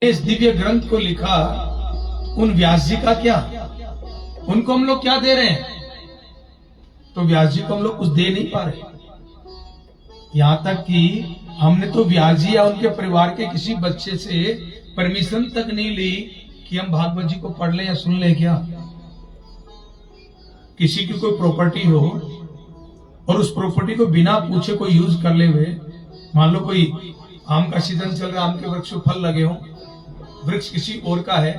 इस दिव्य ग्रंथ को लिखा, उन व्यास जी का क्या, उनको हम लोग क्या दे रहे हैं? तो व्यास जी को हम लोग कुछ दे नहीं पा रहे। यहां तक कि हमने तो व्यास जी या उनके परिवार के किसी बच्चे से परमिशन तक नहीं ली कि हम भागवत जी को पढ़ लें या सुन लें। क्या किसी की कोई प्रॉपर्टी हो और उस प्रॉपर्टी को बिना पूछे कोई यूज कर ले हुए, मान लो कोई आम का सीजन चल रहा है, आम के वृक्ष फल लगे हो, वृक्ष किसी और का है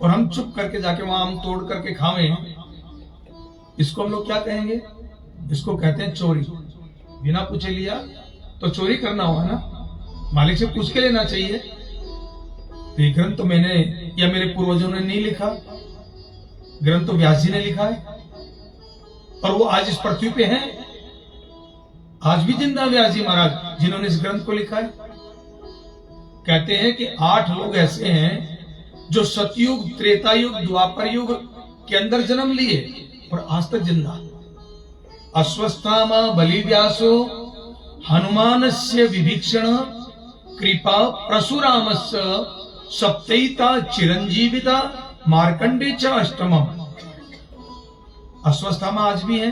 और हम चुप करके जाके वहां आम तोड़ करके खावें, इसको हम लोग क्या कहेंगे? इसको कहते हैं चोरी। बिना पूछे लिया तो चोरी करना होगा ना, मालिक से पूछ के लेना चाहिए। तो ये ग्रंथ तो मैंने या मेरे पूर्वजों ने नहीं लिखा, ग्रंथ तो व्यास जी ने लिखा है और वो आज इस पृथ्वी पे हैं, आज भी जिंदा व्यास जी महाराज जिन्होंने इस ग्रंथ को लिखा है। कहते हैं कि 8 लोग ऐसे हैं जो सतयुग, त्रेता युग, द्वापर युग के अंदर जन्म लिए और आज तक जिंदा। अश्वत्थामा बलि व्यासो हनुमानस्य विभीषण कृपा परशुरामस्य सप्तैता चिरंजीविता मार्कंडे च अष्टमम। अश्वत्थामा आज भी है,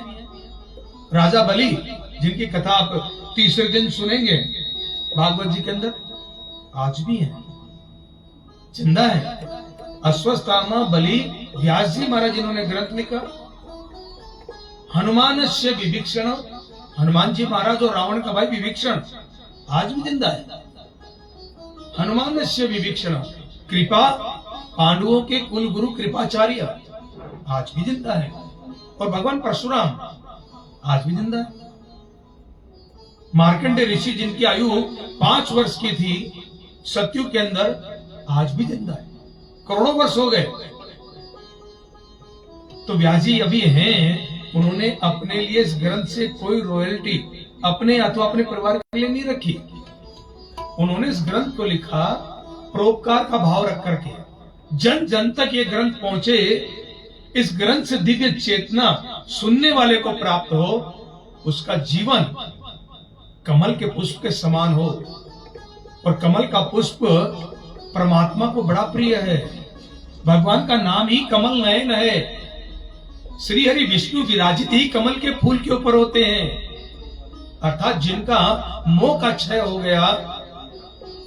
राजा बलि जिनकी कथा आप तीसरे दिन सुनेंगे भागवत जी के अंदर, आज भी है, जिंदा है। अश्वत्थामा बलि व्यास जी महाराज जिन्होंने ग्रंथ लिखा। हनुमान से विभीषण, हनुमान जी महाराज और रावण का भाई विभीषण आज भी जिंदा है। हनुमान से विभीषण कृपा, पांडवों के कुल गुरु कृपाचार्य आज भी जिंदा है। और भगवान परशुराम आज भी जिंदा है। मार्कंडे ऋषि जिनकी आयु 5 वर्ष की थी सतयुग के अंदर, आज भी जिंदा है। करोड़ों वर्ष हो गए। तो व्यास जी अभी हैं, उन्होंने अपने लिए इस ग्रंथ से कोई रॉयल्टी अपने अथवा अपने परिवार के लिए नहीं रखी। उन्होंने इस ग्रंथ को लिखा परोपकार का भाव रख करके, जन जन तक ये ग्रंथ पहुंचे, इस ग्रंथ से दिव्य चेतना सुनने वाले को प्राप्त हो, उसका जीवन कमल के पुष्प के समान हो। और कमल का पुष्प परमात्मा को बड़ा प्रिय है। भगवान का नाम ही कमल नयन है। श्री हरि विष्णु विराजित ही कमल के फूल के ऊपर होते हैं। अर्थात जिनका मोह का क्षय हो गया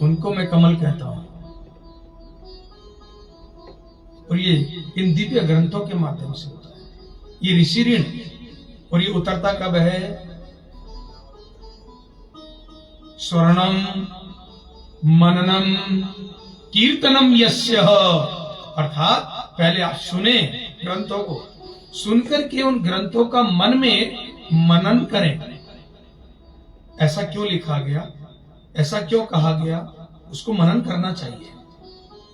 उनको मैं कमल कहता हूं। और ये इन दिव्य ग्रंथों के माध्यम से होता है। ये ऋषि ऋण, और ये उतरता कब है? स्वर्णम मननम कीर्तनम यस्य, अर्थात पहले आप सुने ग्रंथों को, सुनकर के उन ग्रंथों का मन में मनन करें। ऐसा क्यों लिखा गया, ऐसा क्यों कहा गया, उसको मनन करना चाहिए।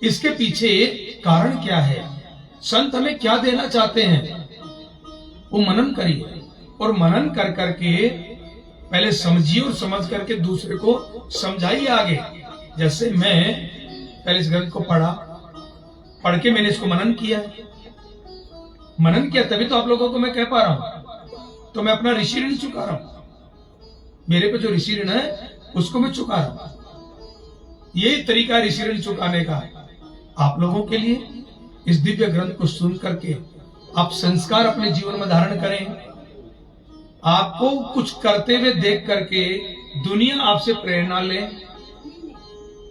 इसके पीछे कारण क्या है, संत हमें क्या देना चाहते हैं, वो मनन करिए। और मनन कर करके पहले समझिए और समझ करके दूसरे को समझाइए आगे। जैसे मैं पहले इस ग्रंथ को पढ़ा, पढ़ के मैंने इसको मनन किया, मनन किया तभी तो आप लोगों को मैं कह पा रहा हूं। तो मैं अपना ऋषि ऋण चुका रहा हूं, मेरे पे जो ऋषि ऋण है उसको मैं चुका रहा हूं। यही तरीका ऋषि ऋण चुकाने का। आप लोगों के लिए इस दिव्य ग्रंथ को सुन करके आप संस्कार अपने जीवन में धारण करें। आपको कुछ करते हुए देख करके दुनिया आपसे प्रेरणा ले,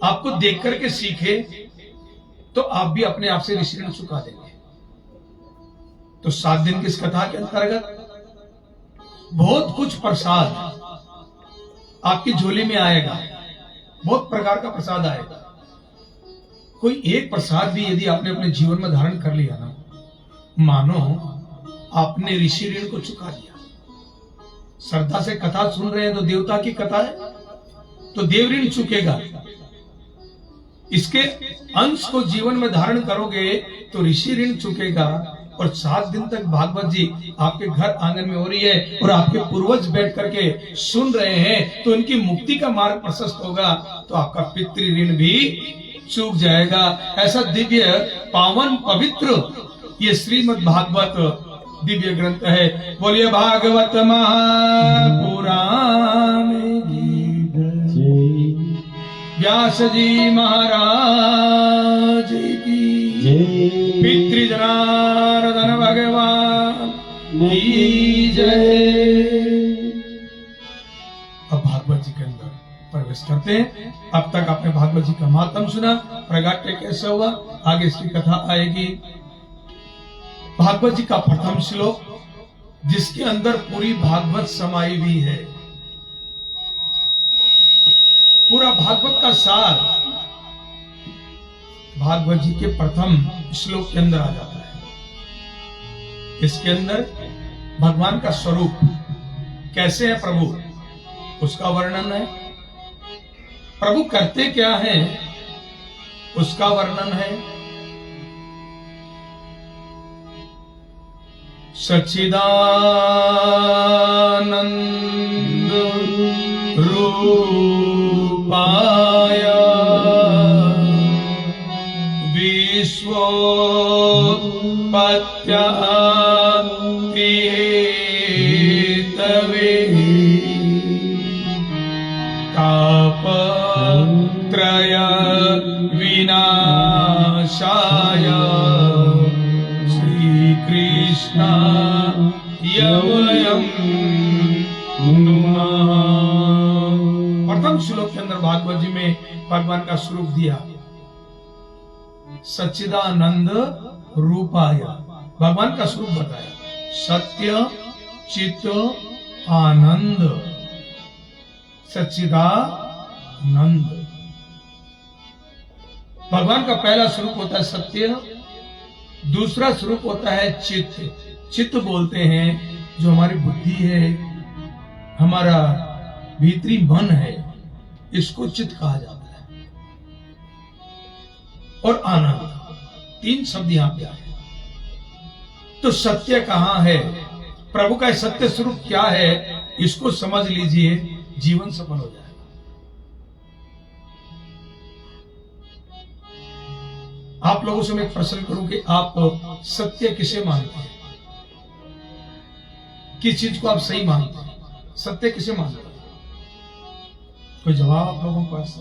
आपको देख करके सीखे, तो आप भी अपने आप से ऋषि ऋण चुका देंगे। तो 7 दिन की इस कथा के अंतर्गत बहुत कुछ प्रसाद आपकी झोली में आएगा, बहुत प्रकार का प्रसाद आएगा। कोई एक प्रसाद भी यदि आपने अपने जीवन में धारण कर लिया ना, मानो आपने ऋषि ऋण को चुका दिया। श्रद्धा से कथा सुन रहे हैं तो देवता की कथा है तो देव ऋण चुकेगा। इसके अंश को जीवन में धारण करोगे तो ऋषि ऋण चुकेगा। और 7 दिन तक भागवत जी आपके घर आंगन में हो रही है और आपके पूर्वज बैठ करके सुन रहे हैं, तो इनकी मुक्ति का मार्ग प्रशस्त होगा, तो आपका पितृ ऋण भी चूक जाएगा। ऐसा दिव्य पावन पवित्र ये श्रीमद् भागवत दिव्य ग्रंथ है। बोलिए भागवत महापुराण व्यास जी महाराज पितृजनार्दन भगवान की जय। अब भागवत जी के अंदर प्रवेश करते हैं। अब तक आपने भागवत जी का महात्म सुना, प्रगट्य कैसे हुआ, आगे इसकी कथा आएगी। भागवत जी का प्रथम श्लोक जिसके अंदर पूरी भागवत समाई हुई है, पूरा भागवत का सार भागवत जी के प्रथम श्लोक के अंदर आ जाता है। इसके अंदर भगवान का स्वरूप कैसे है, प्रभु उसका वर्णन है, प्रभु करते क्या है उसका वर्णन है। सच्चिदानंद रूपाय विश्वोत्पत्त्यहेतवे तापत्रय विनाशाय श्रीकृष्णाय वयं नुमः। प्रथम श्लोक के अंदर भागवत जी में भगवान का स्वरूप दिया, सच्चिदानंद रूपाय, भगवान का स्वरूप बताया, सत्य चित्त आनंद, सच्चिदानंद। भगवान का पहला स्वरूप होता है सत्य, दूसरा स्वरूप होता है चित्त। चित्त बोलते हैं जो हमारी बुद्धि है, हमारा भीतरी मन है, इसको चित्त कहा जाता है। और आनंद, तीन शब्द यहां पे आए। तो सत्य कहां है, प्रभु का सत्य स्वरूप क्या है, इसको समझ लीजिए, जीवन सफल हो जाएगा। आप लोगों से मैं एक प्रश्न करूं कि आप सत्य किसे मानते हैं, किस चीज को आप सही मानते हैं, सत्य किसे मानते हैं? कोई जवाब आप लोगों के पास?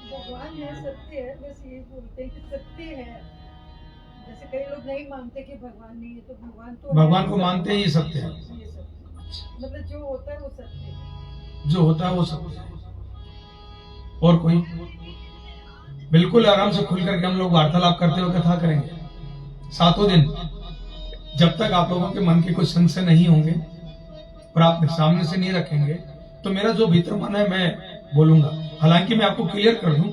भगवान है, सत्य है, बस ये बोलते हैं कि सत्य है। जैसे कई लोग नहीं मानते कि भगवान नहीं है, तो भगवान को मानते हैं, ये सत्य है। मतलब जो होता है वो सत्य है, जो होता है वो सत्य है। और कोई? बिल्कुल आराम से खुल करके हम लोग वार्तालाप करते हुए कथा करेंगे 7 दिन, जब तक आप लोगों के मन के कोई संशय नहीं होंगे और आप सामने से नहीं रखेंगे, तो मेरा जो भीतर मन है मैं बोलूंगा। हालांकि मैं आपको क्लियर कर दूं,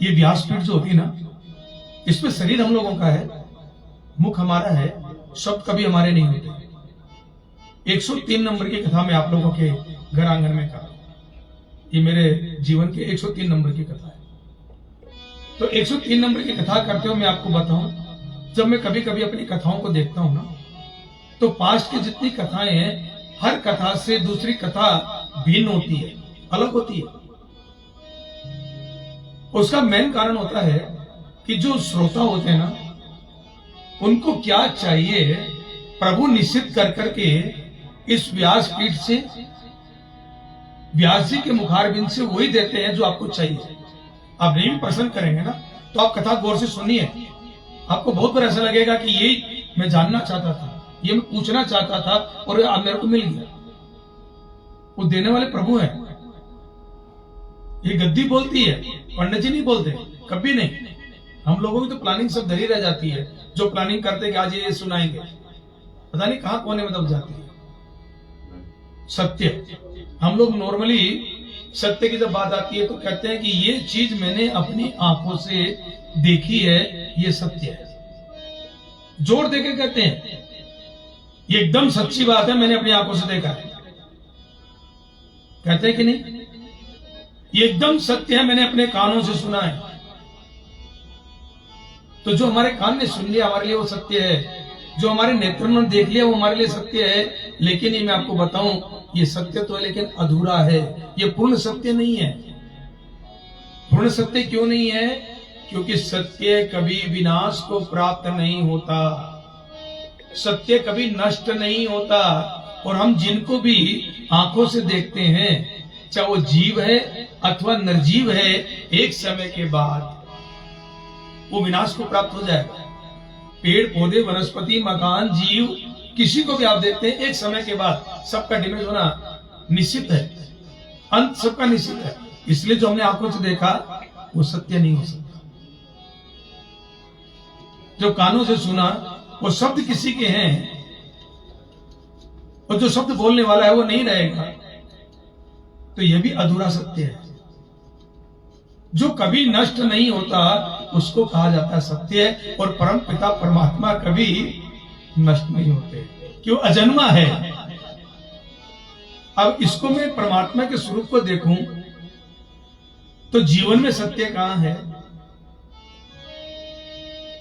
ये व्यासपीठ जो होती है ना, इसमें शरीर हम लोगों का है, मुख हमारा है, शब्द कभी हमारे नहीं होते। 103 नंबर की कथा मैं आप लोगों के घर आंगन में कर, ये मेरे जीवन के 103 नंबर की कथा है। तो 103 नंबर की कथा करते हुए मैं आपको बताऊं, जब मैं कभी कभी अपनी कथाओं को देखता हूं ना, तो पास्ट की जितनी कथाएं हैं, हर कथा से दूसरी कथा भिन्न होती है, अलग होती है। उसका मेन कारण होता है कि जो श्रोता होते हैं ना, उनको क्या चाहिए, प्रभु निश्चित कर करके इस व्यासपीठ से, व्यास जी के मुखारबिंद से वही देते हैं जो आपको चाहिए। आप नहीं भी पसंद करेंगे ना, तो आप कथा गौर से सुनिए, आपको बहुत बार ऐसा लगेगा कि यही मैं जानना चाहता था, ये मैं पूछना चाहता था, और अब मेरे को मिल गया। वो देने वाले प्रभु हैं। ये गद्दी बोलती है, पंडित जी नहीं बोलते, कभी नहीं। हम लोगों की तो प्लानिंग सब धरी रह जाती है, जो प्लानिंग करते कि आज ये सुनाएंगे, पता नहीं कहां कोने में दब जाती है। सत्य, हम लोग नॉर्मली सत्य की जब बात आती है तो कहते हैं कि ये चीज मैंने अपनी आंखों से देखी है, ये सत्य है। जोर देकर कहते हैं ये एकदम सच्ची बात है, मैंने अपनी आंखों से देखा है। कहते हैं कि नहीं, ये एकदम सत्य है, मैंने अपने कानों से सुना है। तो जो हमारे कान ने सुन लिया हमारे लिए वो सत्य है, जो हमारे नेत्र ने देख लिया वो हमारे लिए सत्य है। लेकिन ये मैं आपको बताऊं, ये सत्य तो है लेकिन अधूरा है, ये पूर्ण सत्य नहीं है। पूर्ण सत्य क्यों नहीं है? क्योंकि सत्य कभी विनाश को प्राप्त नहीं होता, सत्य कभी नष्ट नहीं होता। और हम जिनको भी आंखों से देखते हैं, चाहे वो जीव है अथवा निर्जीव है, एक समय के बाद वो विनाश को प्राप्त हो जाएगा। पेड़ पौधे वनस्पति मकान जीव किसी को भी आप देखते हैं, एक समय के बाद सबका डैमेज होना निश्चित है, अंत सबका निश्चित है। इसलिए जो हमने आंखों से देखा वो सत्य नहीं हो सकता, जो कानों से सुना वो शब्द किसी के हैं, और जो शब्द बोलने वाला है वो नहीं रहेगा, तो यह भी अधूरा सत्य है। जो कभी नष्ट नहीं होता उसको कहा जाता है सत्य है, और परम पिता परमात्मा कभी नष्ट नहीं होते, क्यों? अजन्मा है। अब इसको मैं परमात्मा के स्वरूप को देखूं तो जीवन में सत्य कहां है?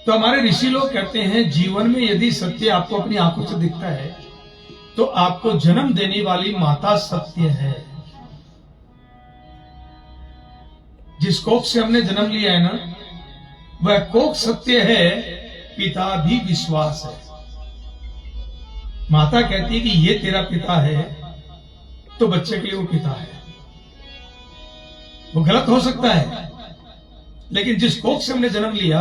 तो हमारे ऋषि लोग कहते हैं जीवन में यदि सत्य आपको अपनी आंखों से दिखता है तो आपको जन्म देने वाली माता सत्य है। जिस कोख से हमने जन्म लिया है ना, वह कोख सत्य है, पिता भी विश्वास है। माता कहती है कि ये तेरा पिता है, तो बच्चे के लिए वो पिता है। वो गलत हो सकता है, लेकिन जिस कोख से हमने जन्म लिया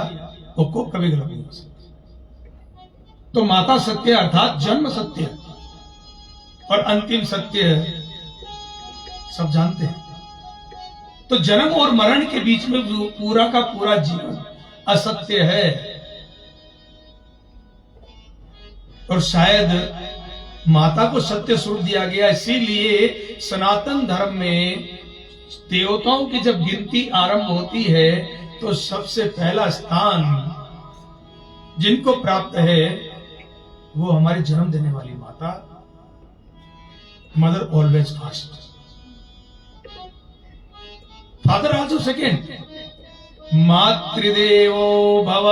वो कोख कभी गलत नहीं हो सकता। तो माता सत्य अर्थात जन्म सत्य और अंतिम सत्य सब जानते हैं। तो जन्म और मरण के बीच में पूरा का पूरा जीवन असत्य है, और शायद माता को सत्य स्वरूप दिया गया, इसीलिए सनातन धर्म में देवताओं की जब गिनती आरंभ होती है तो सबसे पहला स्थान जिनको प्राप्त है वो हमारी जन्म देने वाली माता, mother always first, father also second. मातृदेवो भव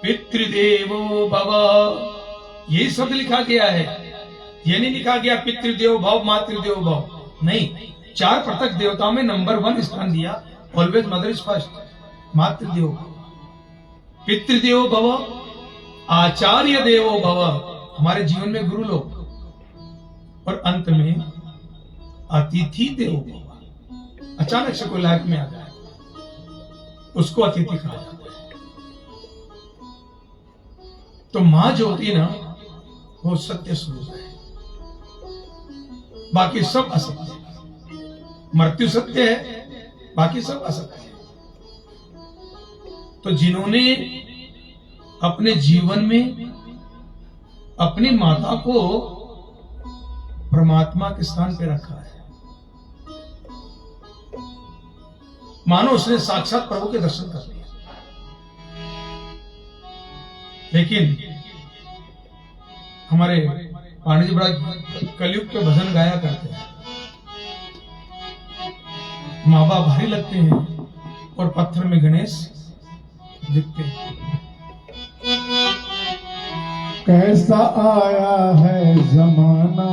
पितृदेवो भव, यही शब्द लिखा गया है। ये नहीं लिखा गया पितृदेव भव मातृदेव भव, नहीं। 4 पृथक देवताओं में नंबर 1 स्थान दिया, ऑलवेज मदर इज फर्स्ट। मातृदेव भव, पितृदेव भव, आचार्य देवो भव, हमारे जीवन में गुरु लोग, और अंत में अतिथि देवो भव। अचानक से कोई लाइफ में आ जाए उसको अतिथि कहा जाता है। तो मां जो होती है ना, वो सत्य स्वरूप है, बाकी सब असत्य है। मृत्यु सत्य है, बाकी सब असत्य है। तो जिन्होंने अपने जीवन में अपनी माता को परमात्मा के स्थान पे रखा है, मानो उसने साक्षात प्रभु के दर्शन कर लिए। लेकिन हमारे पांडे जी बड़ा कलयुग के भजन गाया करते हैं, माँ बाप भारी लगते हैं और पत्थर में गणेश दिखते हैं। कैसा आया है जमाना,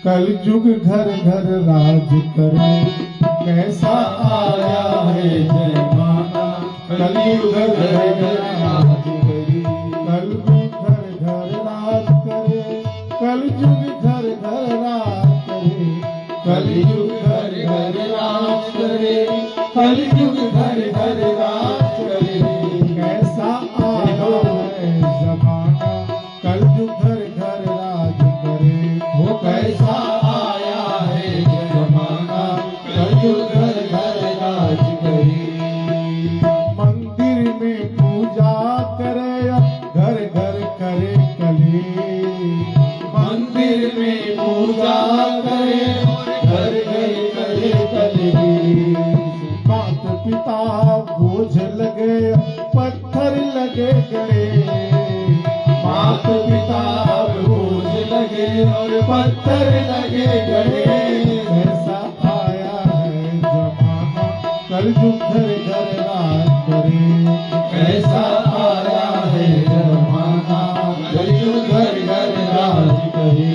कलयुग घर घर राज करे। कैसा आया है जमाना, कलयुग घर घर राज करे। कलयुग घर घर राज करे, कलयुग घर घर राज करे। कलयुग घर घर राज करे, कलयुग घर घर राज करे। कैसा आया है जमाना, कलयुग घर घर राज करे। वो कैसा आया है जमाना, कलयुग घर घर राज करे। मंदिर में पूजा करे, घर घर करे कले। मंदिर में पूजा करे, घर घर करे कले। माता पिता बोझ लगे, पत्थर लगे गड़े। माता पिता बोझ लगे और पत्थर लगे गड़े। ऐसा आया है जमाना, कलयुग घर घर राज करे। ऐसा आया है जमाना, कलयुग घर घर राज करे।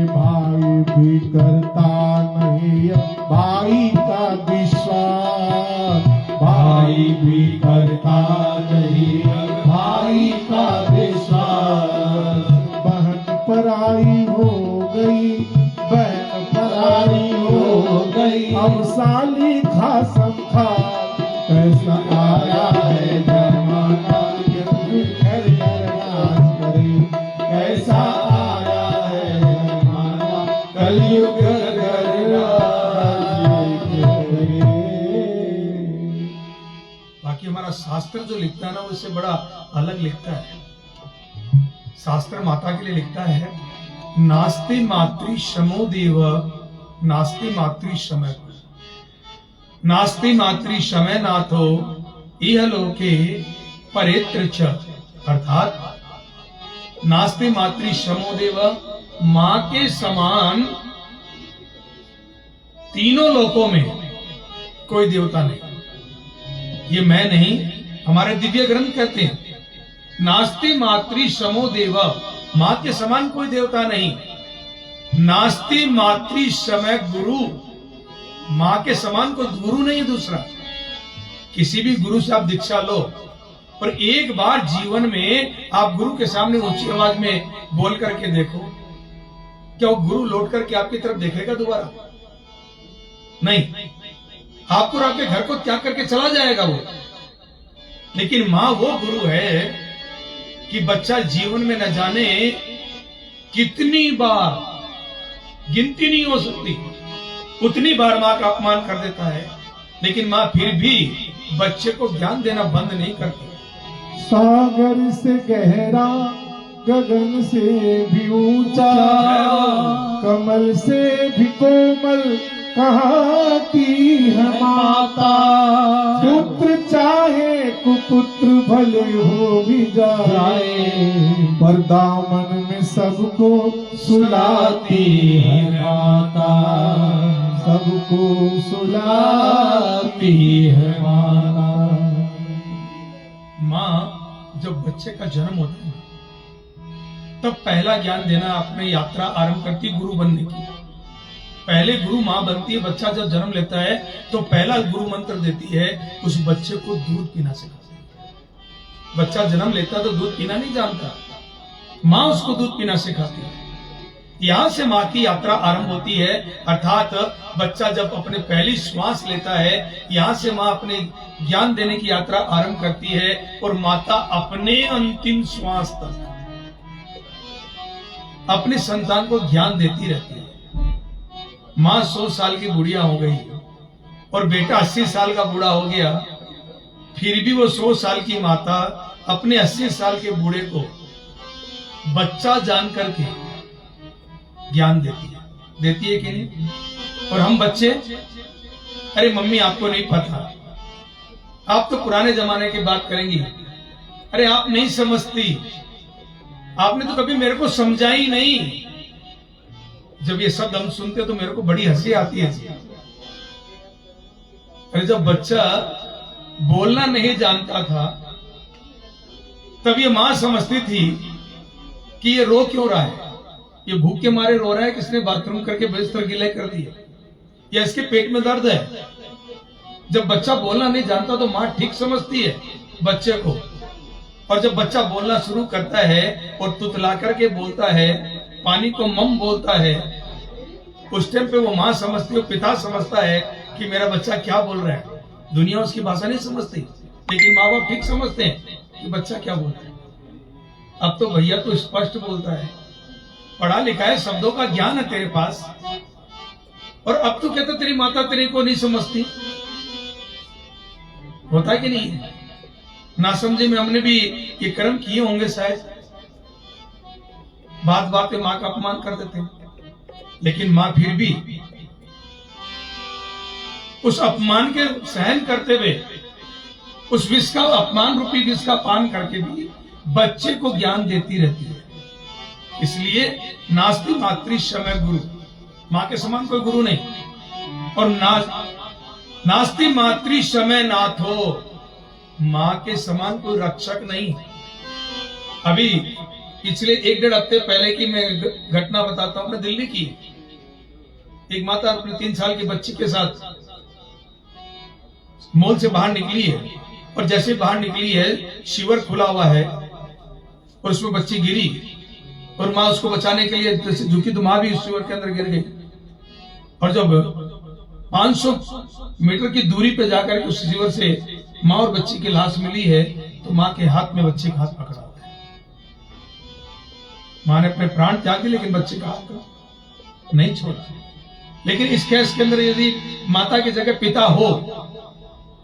भाई भी करता नहीं भाई का विश्वास, भाई भी करता नहीं भाई का विश्वास। बहन पराई हो गई, बहन पराई हो गई। अब साली खासम खा कैसा आया है जमाना घर घर नाच करे, कैसा आया है जमाना कलयुग घर घर नाच करे। बाकी हमारा शास्त्र जो लिखता है ना, वो इससे बड़ा अलग लिखता है। शास्त्र माता के लिए लिखता है, नास्ति मातृ शमो देव नास्ति मातृ शमय, नास्ति मातृ शमय नाथो इह लोके परेत्र च। अर्थात नास्ति मातृ शमो देव, मां के समान तीनों लोकों में कोई देवता नहीं। ये मैं नहीं, हमारे दिव्य ग्रंथ कहते हैं नास्ति मातृ शमो देव, मां के समान कोई देवता नहीं। नास्ति मातृ समय गुरु, मां के समान कोई गुरु नहीं दूसरा। किसी भी गुरु से आप दीक्षा लो, और एक बार जीवन में आप गुरु के सामने ऊंची आवाज में बोल करके देखो, क्या वो गुरु लौट करके आपकी तरफ देखेगा दोबारा? नहीं, आपको और आपके घर को त्याग करके चला जाएगा वो। लेकिन मां वो गुरु है कि बच्चा जीवन में न जाने कितनी बार, गिनती नहीं हो सकती, उतनी बार मां का अपमान कर देता है, लेकिन मां फिर भी बच्चे को ज्ञान देना बंद नहीं करती। सागर से गहरा, गगन से भी ऊंचा, कमल से भी कोमल कहाँ की है माता। पुत्र चाहे कुपुत्र भले हो भी जाए, पर दामन में सबको सुलाती है माता, सबको सुलाती है माता। माँ जब बच्चे का जन्म होता है तब पहला ज्ञान देना, अपने यात्रा आरंभ करती है गुरु बनने की। पहले गुरु माँ बनती है। बच्चा जब जन्म लेता है तो पहला गुरु मंत्र देती है, उस बच्चे को दूध पीना सिखाती है। बच्चा जन्म लेता है तो दूध पीना नहीं जानता, माँ उसको दूध पीना सिखाती है। यहां से माँ की यात्रा आरंभ होती है, अर्थात बच्चा जब अपने पहली श्वास लेता है, यहां से माँ अपने ज्ञान देने की यात्रा आरंभ करती है, और माता अपने अंतिम श्वास तक अपने संतान को ज्ञान देती रहती है। माँ 100 साल की बुढ़िया हो गई और बेटा 80 साल का बूढ़ा हो गया, फिर भी वो 100 साल की माता अपने 80 साल के बूढ़े को बच्चा जान करके ज्ञान देती है कि नहीं? और हम बच्चे, अरे मम्मी आपको नहीं पता, आप तो पुराने जमाने की बात करेंगी, अरे आप नहीं समझती, आपने तो कभी मेरे को समझा ही नहीं। जब ये शब्द हम सुनते तो मेरे को बड़ी हंसी आती है। अरे जब बच्चा बोलना नहीं जानता था तब ये मां समझती थी कि ये रो क्यों रहा है, ये भूख के मारे रो रहा है, किसने बाथरूम करके बिस्तर गीले कर दिए, या इसके पेट में दर्द है। जब बच्चा बोलना नहीं जानता तो मां ठीक समझती है बच्चे को, और जब बच्चा बोलना शुरू करता है और तुतला करके बोलता है, पानी को मम बोलता है, उस टाइम पे वो माँ समझती है, पिता समझता है कि मेरा बच्चा क्या बोल रहा है। दुनिया उसकी भाषा नहीं समझती, लेकिन माँ बाप ठीक समझते हैं कि बच्चा क्या बोल रहा है। अब तो भैया तो स्पष्ट बोलता है, पढ़ा लिखा है, शब्दों का ज्ञान है तेरे पास, और अब तो कहता तेरी माता तेरे को नहीं समझती। होता है कि नहीं? ना समझे में हमने भी ये कर्म किए होंगे शायद, बात बात पे माँ का अपमान कर देते हैं, लेकिन माँ फिर भी उस अपमान के सहन करते हुए, उस विष का, अपमान रूपी विष का पान करके भी बच्चे को ज्ञान देती रहती है। इसलिए नास्ति मातृ समय गुरु, माँ के समान कोई गुरु नहीं, और नास्ति मातृ समय नाथो, माँ के समान कोई रक्षक नहीं। अभी पिछले 1-1.5 हफ्ते पहले की मैं घटना बताता हूं, अपने दिल्ली की। एक माता अपने 3 साल की बच्ची के साथ मॉल से बाहर निकली है, और जैसे बाहर निकली है शिवर खुला हुआ है और उसमें बच्ची गिरी, और माँ उसको बचाने के लिए जैसे झुकी तो माँ भी उस शिवर के अंदर गिर गई। और जब 500 मीटर की दूरी पे जाकर उस शिवर से माँ और बच्ची की लाश मिली है तो माँ के हाथ में बच्चे का हाथ पकड़ा हुआ है। माँ ने अपने प्राण त्याग दिए लेकिन बच्चे का हाथ नहीं छोड़ा। लेकिन इस केस के अंदर यदि माता की जगह पिता हो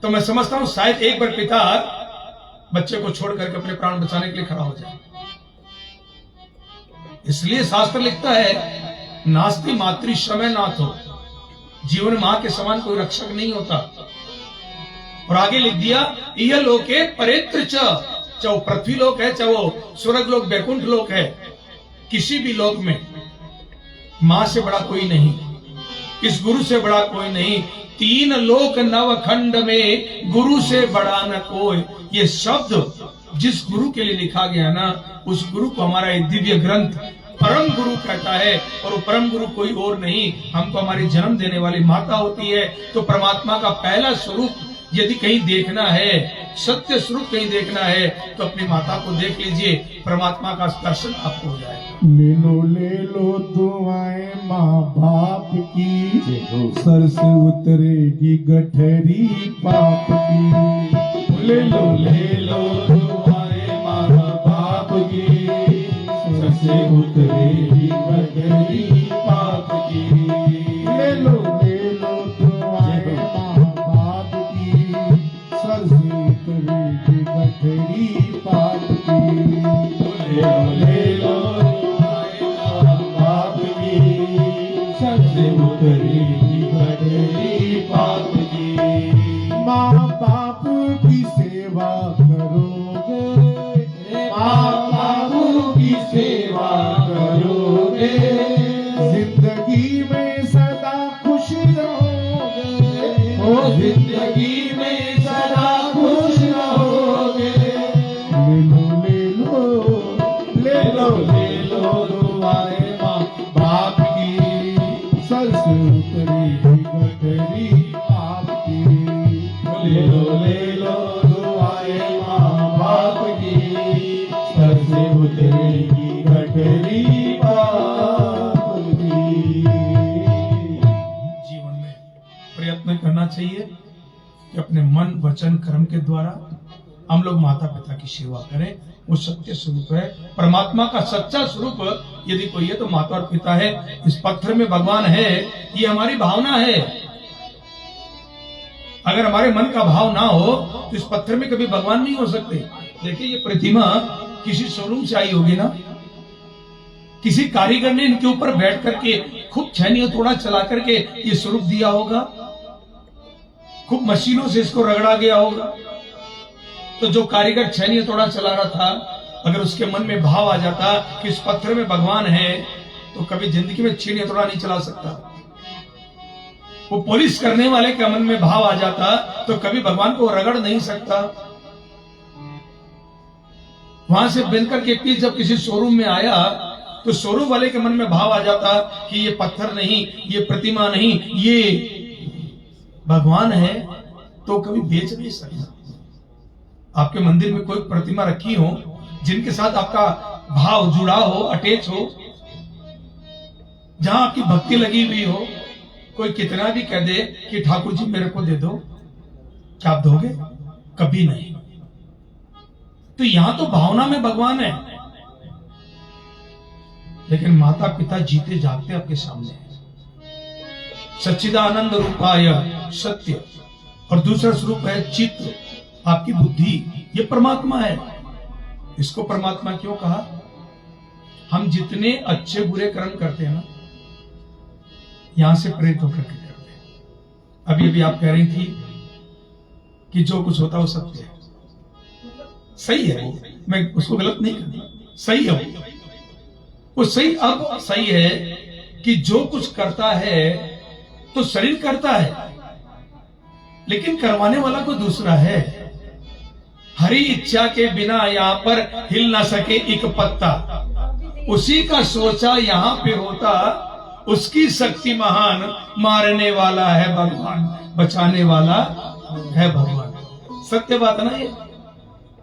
तो मैं समझता हूं शायद एक बार पिता बच्चे को छोड़ करके अपने प्राण बचाने के लिए खड़ा हो जाए। इसलिए शास्त्र लिखता है नास्ति मातृ समय नाथो, जीवन में मां के समान कोई रक्षक नहीं होता। और आगे लिख दिया यह लोके परेत्र चाहे वो पृथ्वी लोक है, चाहे वो स्वर्ग लोक वैकुंठ लोक है, किसी भी लोक में मां से बड़ा कोई नहीं, इस गुरु से बड़ा कोई नहीं। 3 लोक नव खंड में गुरु से बड़ा न कोई। ये शब्द जिस गुरु के लिए लिखा गया ना, उस गुरु को हमारा एक दिव्य ग्रंथ परम गुरु कहता है। और वो परम गुरु कोई और नहीं, हमको हमारी जन्म देने वाली माता होती है। तो परमात्मा का पहला स्वरूप यदि कहीं देखना है, सत्य स्वरूप कहीं देखना है, तो अपनी माता को देख लीजिए, परमात्मा का दर्शन आपको हो जाएगा। ले लो दुआएं माँ बाप की, सर से उतरेगी गठरी पाप की। ले लो दुआएं माँ बाप की, सर से उतरेगी गठरी पाप की। ले लो दुआएं माँ बाप की, सर से उतरेगी गठरी पाप की। ले लो माँ बाप की सेवा करोगे, माँ बाप की सेवा करोगे, जिंदगी में सदा खुश रहोगे, ओ जिंदगी में सदा खुश रहोगे। ले लो दुआएं माँ बाप की, सर से उतरेगी गठरी पाप की। ले लो दुआएं माँ बाप की, सर से उतरेगी गठरी पाप की। जीवन में प्रयत्न करना चाहिए कि अपने मन वचन कर्म के द्वारा हम लोग माता पिता की सेवा करें। वो सत्य स्वरूप है, परमात्मा का सच्चा स्वरूप यदि कोई है तो माता और पिता है। इस पत्थर में भगवान है, ये हमारी भावना है। अगर हमारे मन का भाव ना हो तो इस पत्थर में कभी भगवान नहीं हो सकते। देखिए ये प्रतिमा किसी शोरूम से आई होगी ना, किसी कारीगर ने इनके ऊपर बैठ करके खूब छैनी थोड़ा चला करके ये स्वरूप दिया होगा, खूब मशीनों से इसको रगड़ा गया होगा। तो जो कारीगर छैनी थोड़ा चला रहा था, अगर उसके मन में भाव आ जाता कि इस पत्थर में भगवान है, तो कभी जिंदगी में छीनी थोड़ा नहीं चला सकता। वो पॉलिश करने वाले के मन में भाव आ जाता तो कभी भगवान को रगड़ नहीं सकता। वहां से बनकर के पीस जब किसी शोरूम में आया तो शोरूम वाले के मन में भाव आ जाता कि ये पत्थर नहीं, ये प्रतिमा नहीं, ये भगवान है, तो कभी बेच नहीं सकता। आपके मंदिर में कोई प्रतिमा रखी हो जिनके साथ आपका भाव जुड़ा हो, अटैच हो, जहां आपकी भक्ति लगी हुई हो, कोई कितना भी कह दे कि ठाकुर जी मेरे को दे दो, क्या आप दोगे? कभी नहीं। तो यहां तो भावना में भगवान है, लेकिन माता पिता जीते जागते आपके सामने है। सच्चिदानंद रूपाय सत्य, और दूसरा स्वरूप है चित्त, आपकी बुद्धि, ये परमात्मा है। इसको परमात्मा क्यों कहा? हम जितने अच्छे बुरे कर्म करते हैं ना, यहां से प्रेरित होकर के करते हैं। अभी अभी आप कह रही थी कि जो कुछ होता है वो सत्य है, सही है, वो मैं उसको गलत नहीं करता, सही है वो सही। अब सही है कि जो कुछ करता है तो शरीर करता है, लेकिन करवाने वाला कोई दूसरा है। हरी इच्छा के बिना यहाँ पर हिल ना सके एक पत्ता, उसी का सोचा यहाँ पे होता, उसकी शक्ति महान, मारने वाला है भगवान, बचाने वाला है भगवान। सत्य बात ना ये।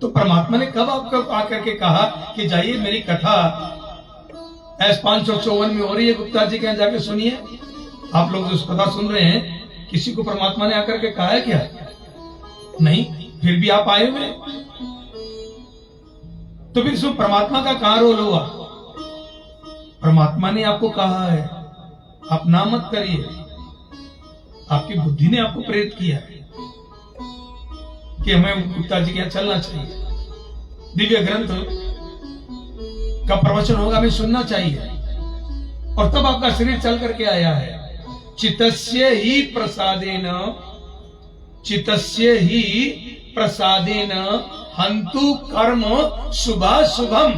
तो परमात्मा ने कब आपको आकर के कहा कि जाइए मेरी कथा S554 में हो रही है, गुप्ता जी के यहाँ जाके सुनिए। आप लोग जो कथा सुन रहे हैं, किसी को परमात्मा ने आकर के कहा है क्या? नहीं, फिर भी आप आए हुए, तो फिर इसमें परमात्मा का कहां रोल हुआ? परमात्मा ने आपको कहा है आप ना मत करिए, आपकी बुद्धि ने आपको प्रेरित किया है कि हमें गुप्ता जी के यहाँ चलना चाहिए, दिव्य ग्रंथ का प्रवचन होगा, हमें सुनना चाहिए। और तब आपका शरीर चल करके आया है। चितस्य ही प्रसादेन, चितस्य ही प्रसादेन हंतु कर्म शुभाशुभम।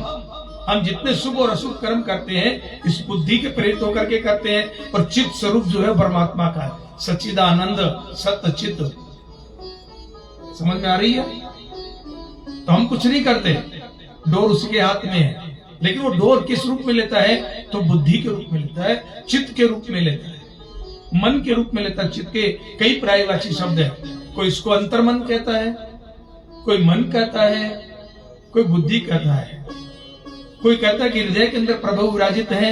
हम जितने शुभ और अशुभ कर्म करते हैं इस बुद्धि के प्रेरित होकर के करते हैं। और चित्त स्वरूप जो है परमात्मा का है, सच्चिदानंद सत्य चित्त। समझ में आ रही है? तो हम कुछ नहीं करते, डोर उसके हाथ में है, लेकिन वो डोर किस रूप में लेता है? तो बुद्धि के रूप में लेता है, चित्त के रूप में लेता है, मन के रूप में लेता है। चित्त के कई पर्यायवाची शब्द है, कोई इसको अंतर्मन कहता है, कोई मन कहता है, कोई बुद्धि कहता है, कोई कहता है कि हृदय के अंदर प्रभु विराजित है,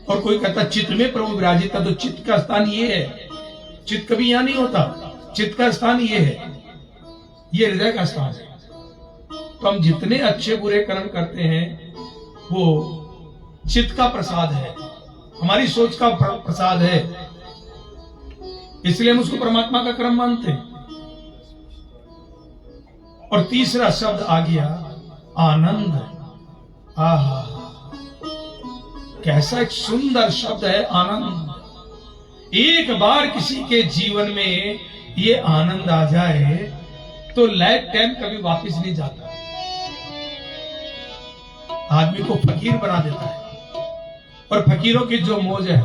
और कोई कहता है चित्त में प्रभु विराजित है। तो चित्त का स्थान ये है, चित्त कभी यहां नहीं होता, चित्त का स्थान ये है, ये हृदय का स्थान है। तो हम जितने अच्छे बुरे कर्म करते हैं वो चित्त का प्रसाद है, हमारी सोच का प्रसाद है, इसलिए हम उसको परमात्मा का कर्म मानते हैं। और तीसरा शब्द आ गया आनंद। आहा, कैसा एक सुंदर शब्द है आनंद। एक बार किसी के जीवन में ये आनंद आ जाए तो लाइफ टाइम कभी वापस नहीं जाता, आदमी को फकीर बना देता है। और फकीरों की जो मौज है,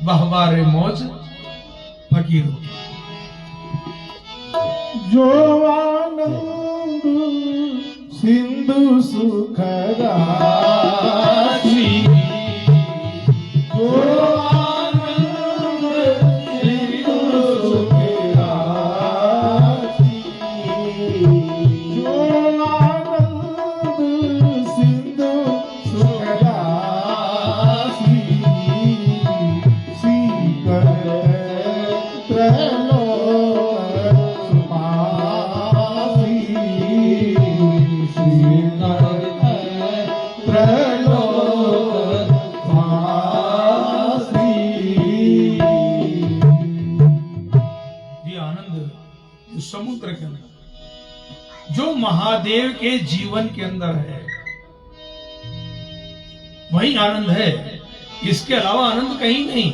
वाह रे मौज फकीरों की। जो आनंद सिंधु सुख राशि, जो आनंद सिंधु सुख राशि, जो आनंद सिंधु सुख राशि, सीकर समुद्र के अंदर जो महादेव के जीवन के अंदर है वही आनंद है, इसके अलावा आनंद कहीं नहीं।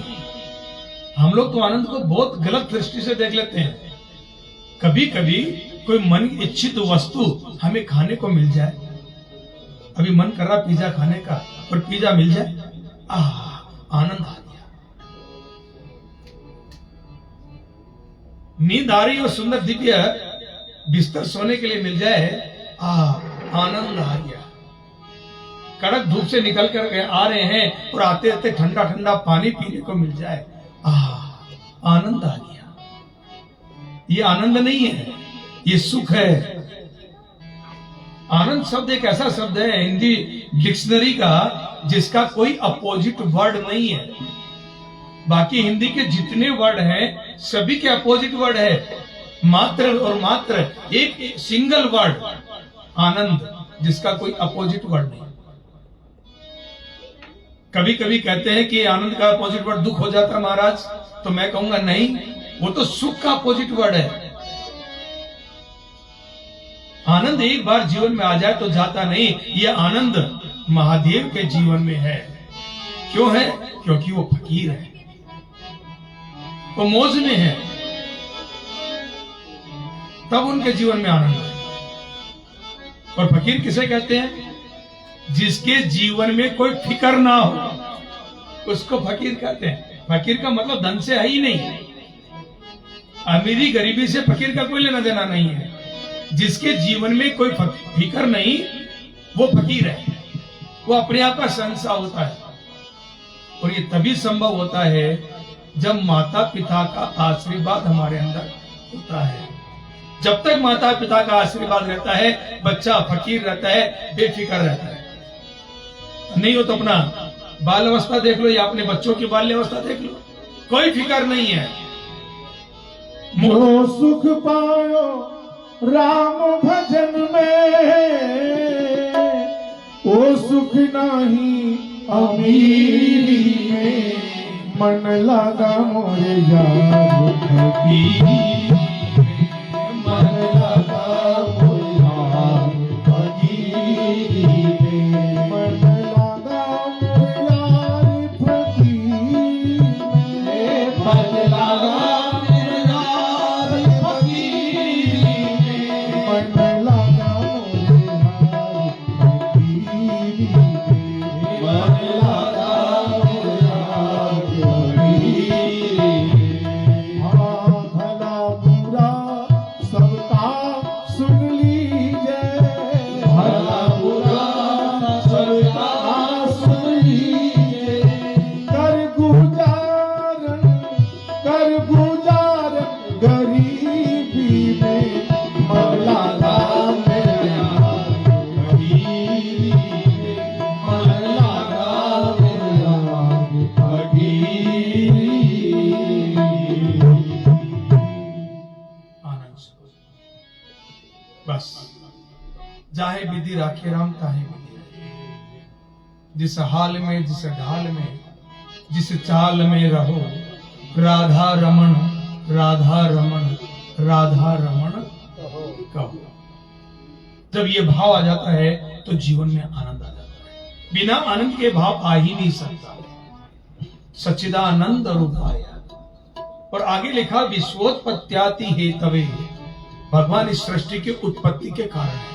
हम लोग तो आनंद को बहुत गलत दृष्टि से देख लेते हैं। कभी कभी कोई मन इच्छित वस्तु हमें खाने को मिल जाए, अभी मन कर रहा पिज्जा खाने का, और पिज्जा मिल जाए, आनंद आ गया। नींद आ रही और सुंदर दिव्य बिस्तर सोने के लिए मिल जाए, आनंद आ गया। कड़क धूप से निकल कर आ रहे हैं और आते आते ठंडा ठंडा पानी पीने को मिल जाए, आनंद आ गया। ये आनंद नहीं है, ये सुख है। आनंद शब्द एक ऐसा शब्द है हिंदी डिक्शनरी का जिसका कोई अपोजिट वर्ड नहीं है। बाकी हिंदी के जितने वर्ड हैं सभी के अपोजिट वर्ड है, मात्र और मात्र एक सिंगल वर्ड आनंद, जिसका कोई अपोजिट वर्ड नहीं। कभी कभी कहते हैं कि आनंद का अपोजिट वर्ड दुख हो जाता है महाराज, तो मैं कहूंगा नहीं, वो तो सुख का अपोजिट वर्ड है। आनंद एक बार जीवन में आ जाए तो जाता नहीं। यह आनंद महादेव के जीवन में है। क्यों है? क्योंकि वो फकीर है, वो मौज में है, तब उनके जीवन में आनंद है। और फकीर किसे कहते हैं? जिसके जीवन में कोई फिक्र ना हो उसको फकीर कहते हैं। फकीर का मतलब धन से है ही नहीं, अमीरी गरीबी से फकीर का कोई लेना देना नहीं है। जिसके जीवन में कोई फिक्र नहीं वो फकीर है, वो अपने आप का शहंशाह होता है। और ये तभी संभव होता है जब माता पिता का आशीर्वाद हमारे अंदर होता है। जब तक माता पिता का आशीर्वाद रहता है बच्चा फकीर रहता है, बेफिक्र रहता है। नहीं हो तो अपना बाल अवस्था देख लो या अपने बच्चों की बाल्य अवस्था देख लो, कोई फिक्र नहीं है। जो सुख पायो राम भजन में ओ सुख नाही अमीरी में मन लगा मोरे यार फकीरी मन लगा मोरे यार फकीरी में मन लगा मोरे यार फकीरी में मन लगा मोरे यार फकीरी में मन लगा मोरे यार फकीरी में मन लगा मोरे यार फकीरी में हाँ भला बुरा सबका सुन लीजिए भला बुरा सबका सुन लीजिए कर गुजारन गरीबी में मन लगा मेरे यार फकीरी में मन लगा मेरे यार फकीरी आनंद से। बस जाहे विधि राखे राम ताहे विधि रहे। जिस हाल में जिस ढाल में जिस चाल में रहो राधा रमण राधा रमण राधा रमण कहो। जब ये भाव आ जाता है तो जीवन में आनंद आ जाता है। बिना आनंद के भाव आ ही नहीं सकता। सच्चिदानंद रूपाया। और आगे लिखा विश्वोत्पत्त्याति हेतवे। भगवान इस सृष्टि की उत्पत्ति के कारण है।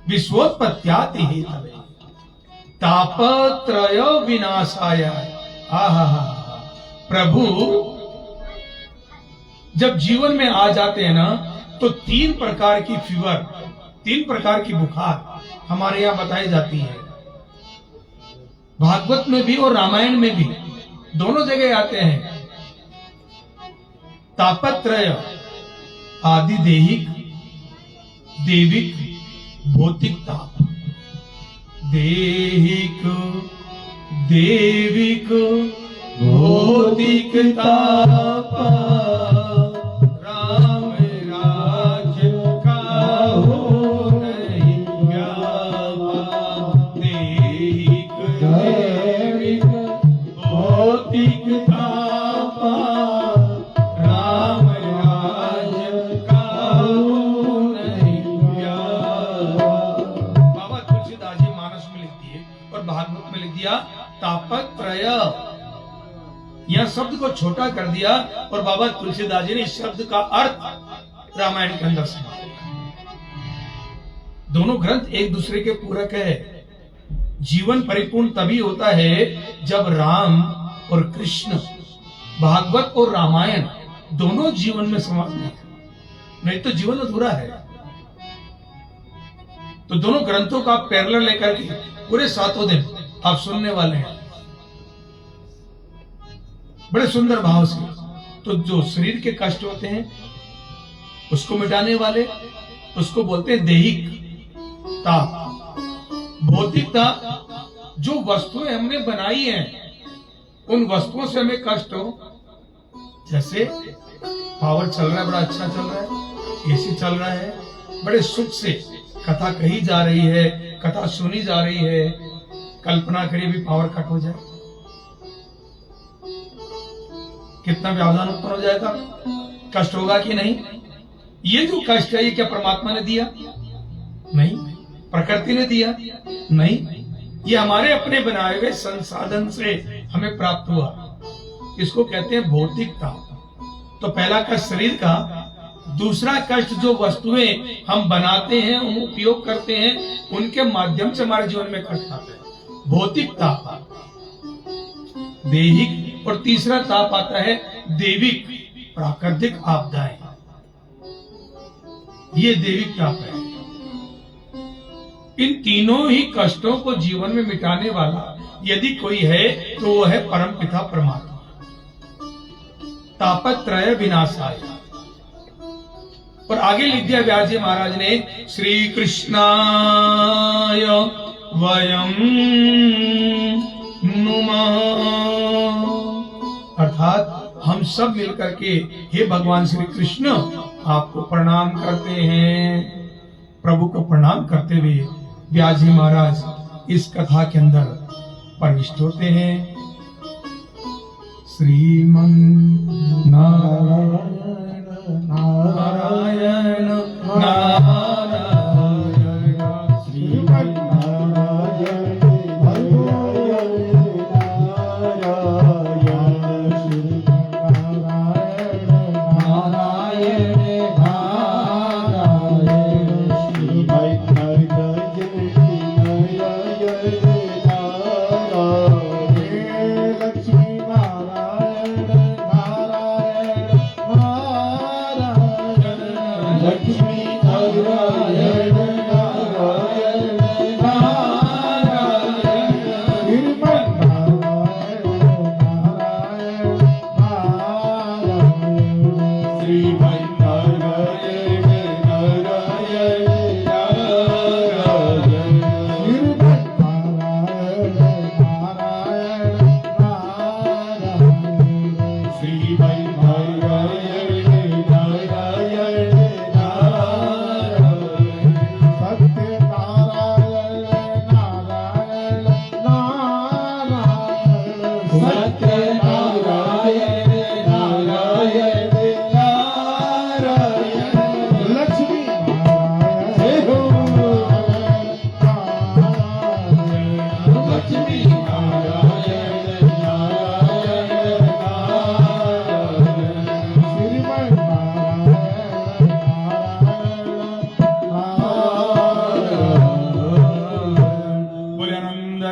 विश्वोत्पत्त्याति हेतवे तापत्रय विनाशाय। आहा प्रभु जब जीवन में आ जाते हैं ना तो 3 प्रकार की फीवर 3 प्रकार की बुखार हमारे यहाँ बताई जाती है। भागवत में भी और रामायण में भी दोनों जगह आते हैं। तापत्रय आदि देहिक देविक भौतिक ताप। देहिक देविक भौतिक ताप राम राज्य का हो नहीं व्यापा। देहिक देविक भौतिक ताप राम राज्य का हो नहीं व्यापा। बाबा तुलसीदास जी मानस में लिख दिए और भागवत में लिख दिया तापत्रय। यह शब्द को छोटा कर दिया और बाबा तुलसीदास जी ने इस शब्द का अर्थ रामायण के अंदर समाया। दोनों ग्रंथ एक दूसरे के पूरक है। जीवन परिपूर्ण तभी होता है जब राम और कृष्ण भागवत और रामायण दोनों जीवन में समाते हैं, नहीं तो जीवन अधूरा है। तो दोनों ग्रंथों का पैरेलल लेकर के पूरे 7 दिन आप सुनने वाले हैं बड़े सुंदर भाव से। तो जो शरीर के कष्ट होते हैं उसको मिटाने वाले उसको बोलते हैं देहिक ताप। भौतिक ताप जो वस्तुएं हमने बनाई हैं उन वस्तुओं से हमें कष्ट हो। जैसे पावर चल रहा है, बड़ा अच्छा चल रहा है, एसी चल रहा है, बड़े सुख से कथा कही जा रही है, कथा सुनी जा रही है। कल्पना करिए भी पावर कट हो जाए, कितना व्यवधान उत्पन्न हो जाएगा, कष्ट होगा कि नहीं। ये जो कष्ट है ये क्या परमात्मा ने दिया? नहीं। प्रकृति ने दिया? नहीं। ये हमारे अपने बनाए हुए संसाधन से हमें प्राप्त हुआ। इसको कहते हैं भौतिकता। तो पहला कष्ट शरीर का, दूसरा कष्ट जो वस्तुएं हम बनाते हैं, हम उपयोग करते हैं, उनके माध्यम से हमारे जीवन में कष्ट आता है, भौतिक ताप। दैहिक और तीसरा ताप आता है दैविक, प्राकृतिक आपदाएं। ये दैविक ताप है। इन तीनों ही कष्टों को जीवन में मिटाने वाला यदि कोई है तो वो है परमपिता परमात्मा। तापत्रय विनाशाय। और आगे लिख दिया व्यास जी महाराज ने, श्री कृष्णाय वयम नुमः। अर्थात हम सब मिलकर के हे भगवान श्री कृष्ण आपको प्रणाम करते हैं। प्रभु को प्रणाम करते हुए व्यास जी महाराज इस कथा के अंदर प्रविष्ट होते हैं। श्रीमन नारायण नारायण नारायण श्रीमन नारायण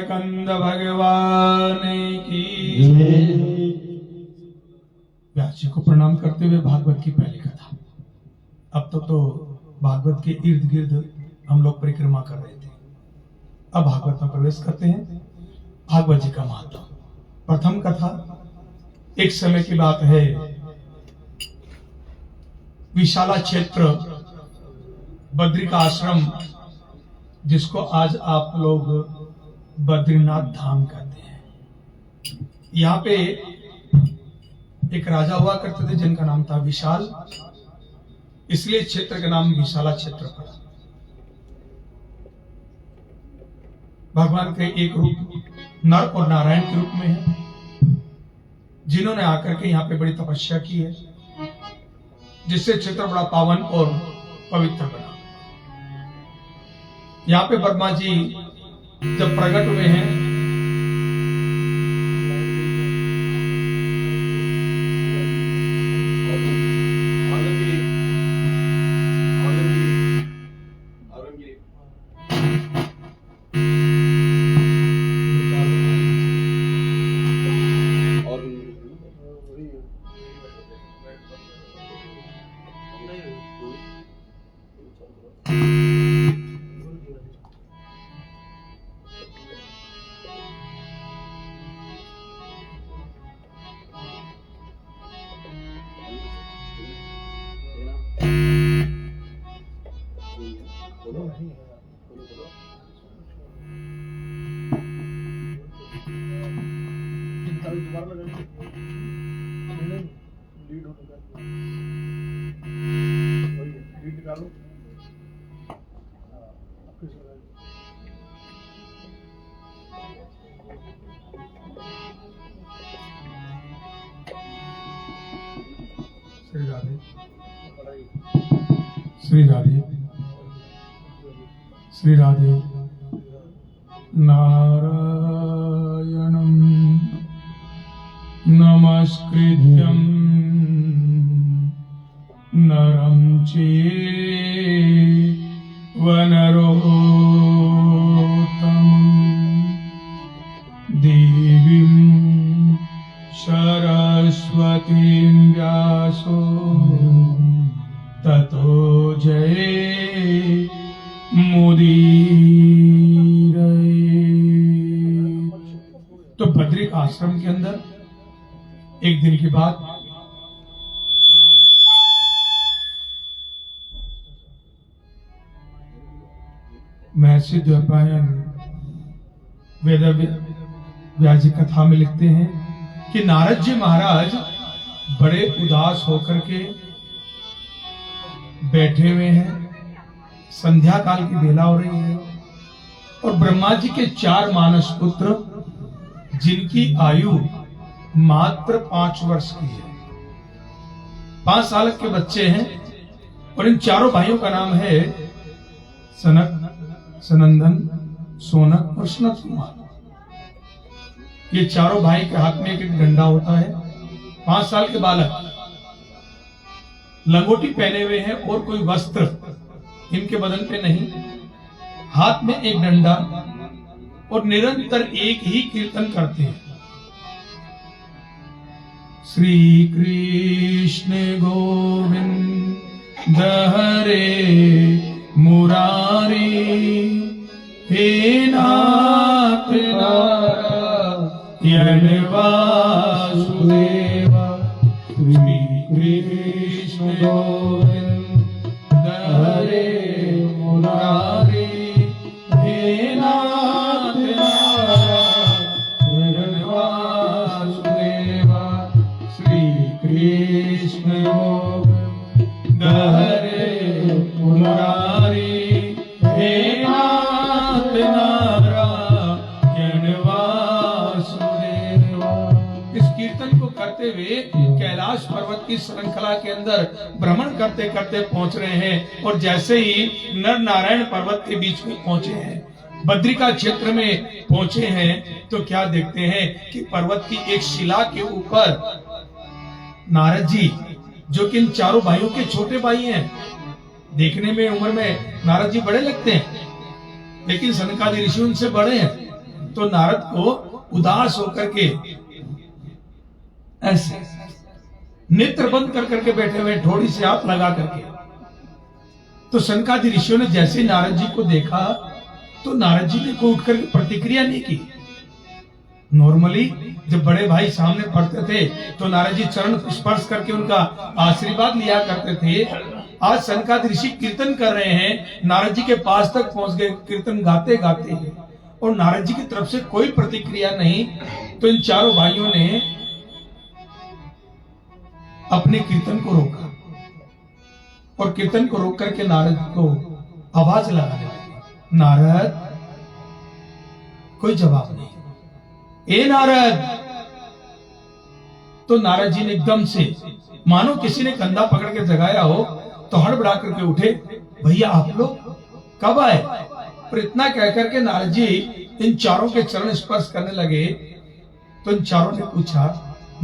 कंद भगवान की। व्यास जी को प्रणाम करते हुए भागवत की पहली कथा। अब तो भागवत के इर्द गिर्द हम लोग परिक्रमा कर रहे थे। अब भागवत में प्रवेश करते हैं। भागवत जी का महत्व। प्रथम कथा, एक समय की बात है, विशाला क्षेत्र बद्री का आश्रम, जिसको आज आप लोग बद्रीनाथ धाम कहते हैं। यहाँ पे एक राजा हुआ करते थे जिनका नाम था विशाल, इसलिए क्षेत्र का नाम विशाला क्षेत्र पड़ा। भगवान के एक रूप नर और नारायण के रूप में है, जिन्होंने आकर के यहाँ पे बड़ी तपस्या की है, जिससे क्षेत्र बड़ा पावन और पवित्र बना। यहाँ पे ब्रह्मा जी जब प्रकट हुए हैं, श्री राधे श्री राधे श्री राधे। नारायणं नमस्कृत्यं नरं चैव नरोत्तमं देवीं सरस्वतीं व्यासो ततो जयमुदीरये। तो बद्री आश्रम के अंदर एक दिन की बात, महर्षि द्वैपायन वेद व्यास जी कथा में लिखते हैं कि नारद जी महाराज बड़े उदास होकर के बैठे हुए हैं, संध्या काल की बेला हो रही है और ब्रह्मा जी के 4 मानस पुत्र जिनकी आयु मात्र 5 वर्ष की है, 5 साल के बच्चे हैं और इन चारों भाइयों का नाम है सनक, सनंदन, सोनक और सनत कुमार। ये चारों भाई के हाथ में एक डंडा होता है। 5 साल के बालक लंगोटी पहने हुए हैं और कोई वस्त्र इनके बदन पे नहीं, हाथ में एक डंडा और निरंतर एक ही कीर्तन करते हैं, श्री कृष्ण गोविंद हरे मुरारी, हे नाथ नारायण वासुदेव, श्री कृष्ण गोविंद हरे मुरारी, हे नाथ नारायण वासुदेव, श्री कृष्ण गोविंद हरे मुरारी, हे नाथ नारायण वासुदेव। इस कीर्तन को करते हुए कैलाश पर्वत की श्रृंखला के अंदर भ्रमण करते करते पहुंच रहे हैं और जैसे ही नर नारायण पर्वत के बीच में पहुंचे हैं, बद्रिका क्षेत्र में पहुंचे हैं, तो क्या देखते हैं कि पर्वत की एक शिला के ऊपर नारद जी, जो कि इन चारों भाइयों के छोटे भाई हैं, देखने में उम्र में नारद जी बड़े लगते हैं लेकिन सनकादि ऋषि उनसे बड़े हैं, तो नारद को उदास होकर के ऐसे नेत्र बंद कर करके बैठे हुए, थोड़ी सी हाथ लगा करके। तो सनकादि ऋषियों ने जैसे नारद जी को देखा तो नारद जी ने को उठकर प्रतिक्रिया नहीं की। नॉर्मली जब बड़े भाई सामने पढ़ते थे तो नारद जी चरण स्पर्श करके उनका आशीर्वाद लिया करते थे। आज सनकादि ऋषि कीर्तन कर रहे हैं, नारद जी के पास तक पहुंच गए कीर्तन गाते गाते और नारद जी की तरफ से कोई प्रतिक्रिया नहीं। तो इन चारों भाइयों ने अपने कीर्तन को रोका और कीर्तन को रोक करके नारद को आवाज लगाने लगे, नारद। कोई जवाब नहीं। ए नारद। तो नारद जी ने एकदम से मानो किसी ने कंधा पकड़ के जगाया हो तो हड़बड़ा करके उठे, भैया आप लोग कब आए? पर इतना कह करके नारद जी इन चारों के चरण स्पर्श करने लगे। तो इन चारों ने पूछा,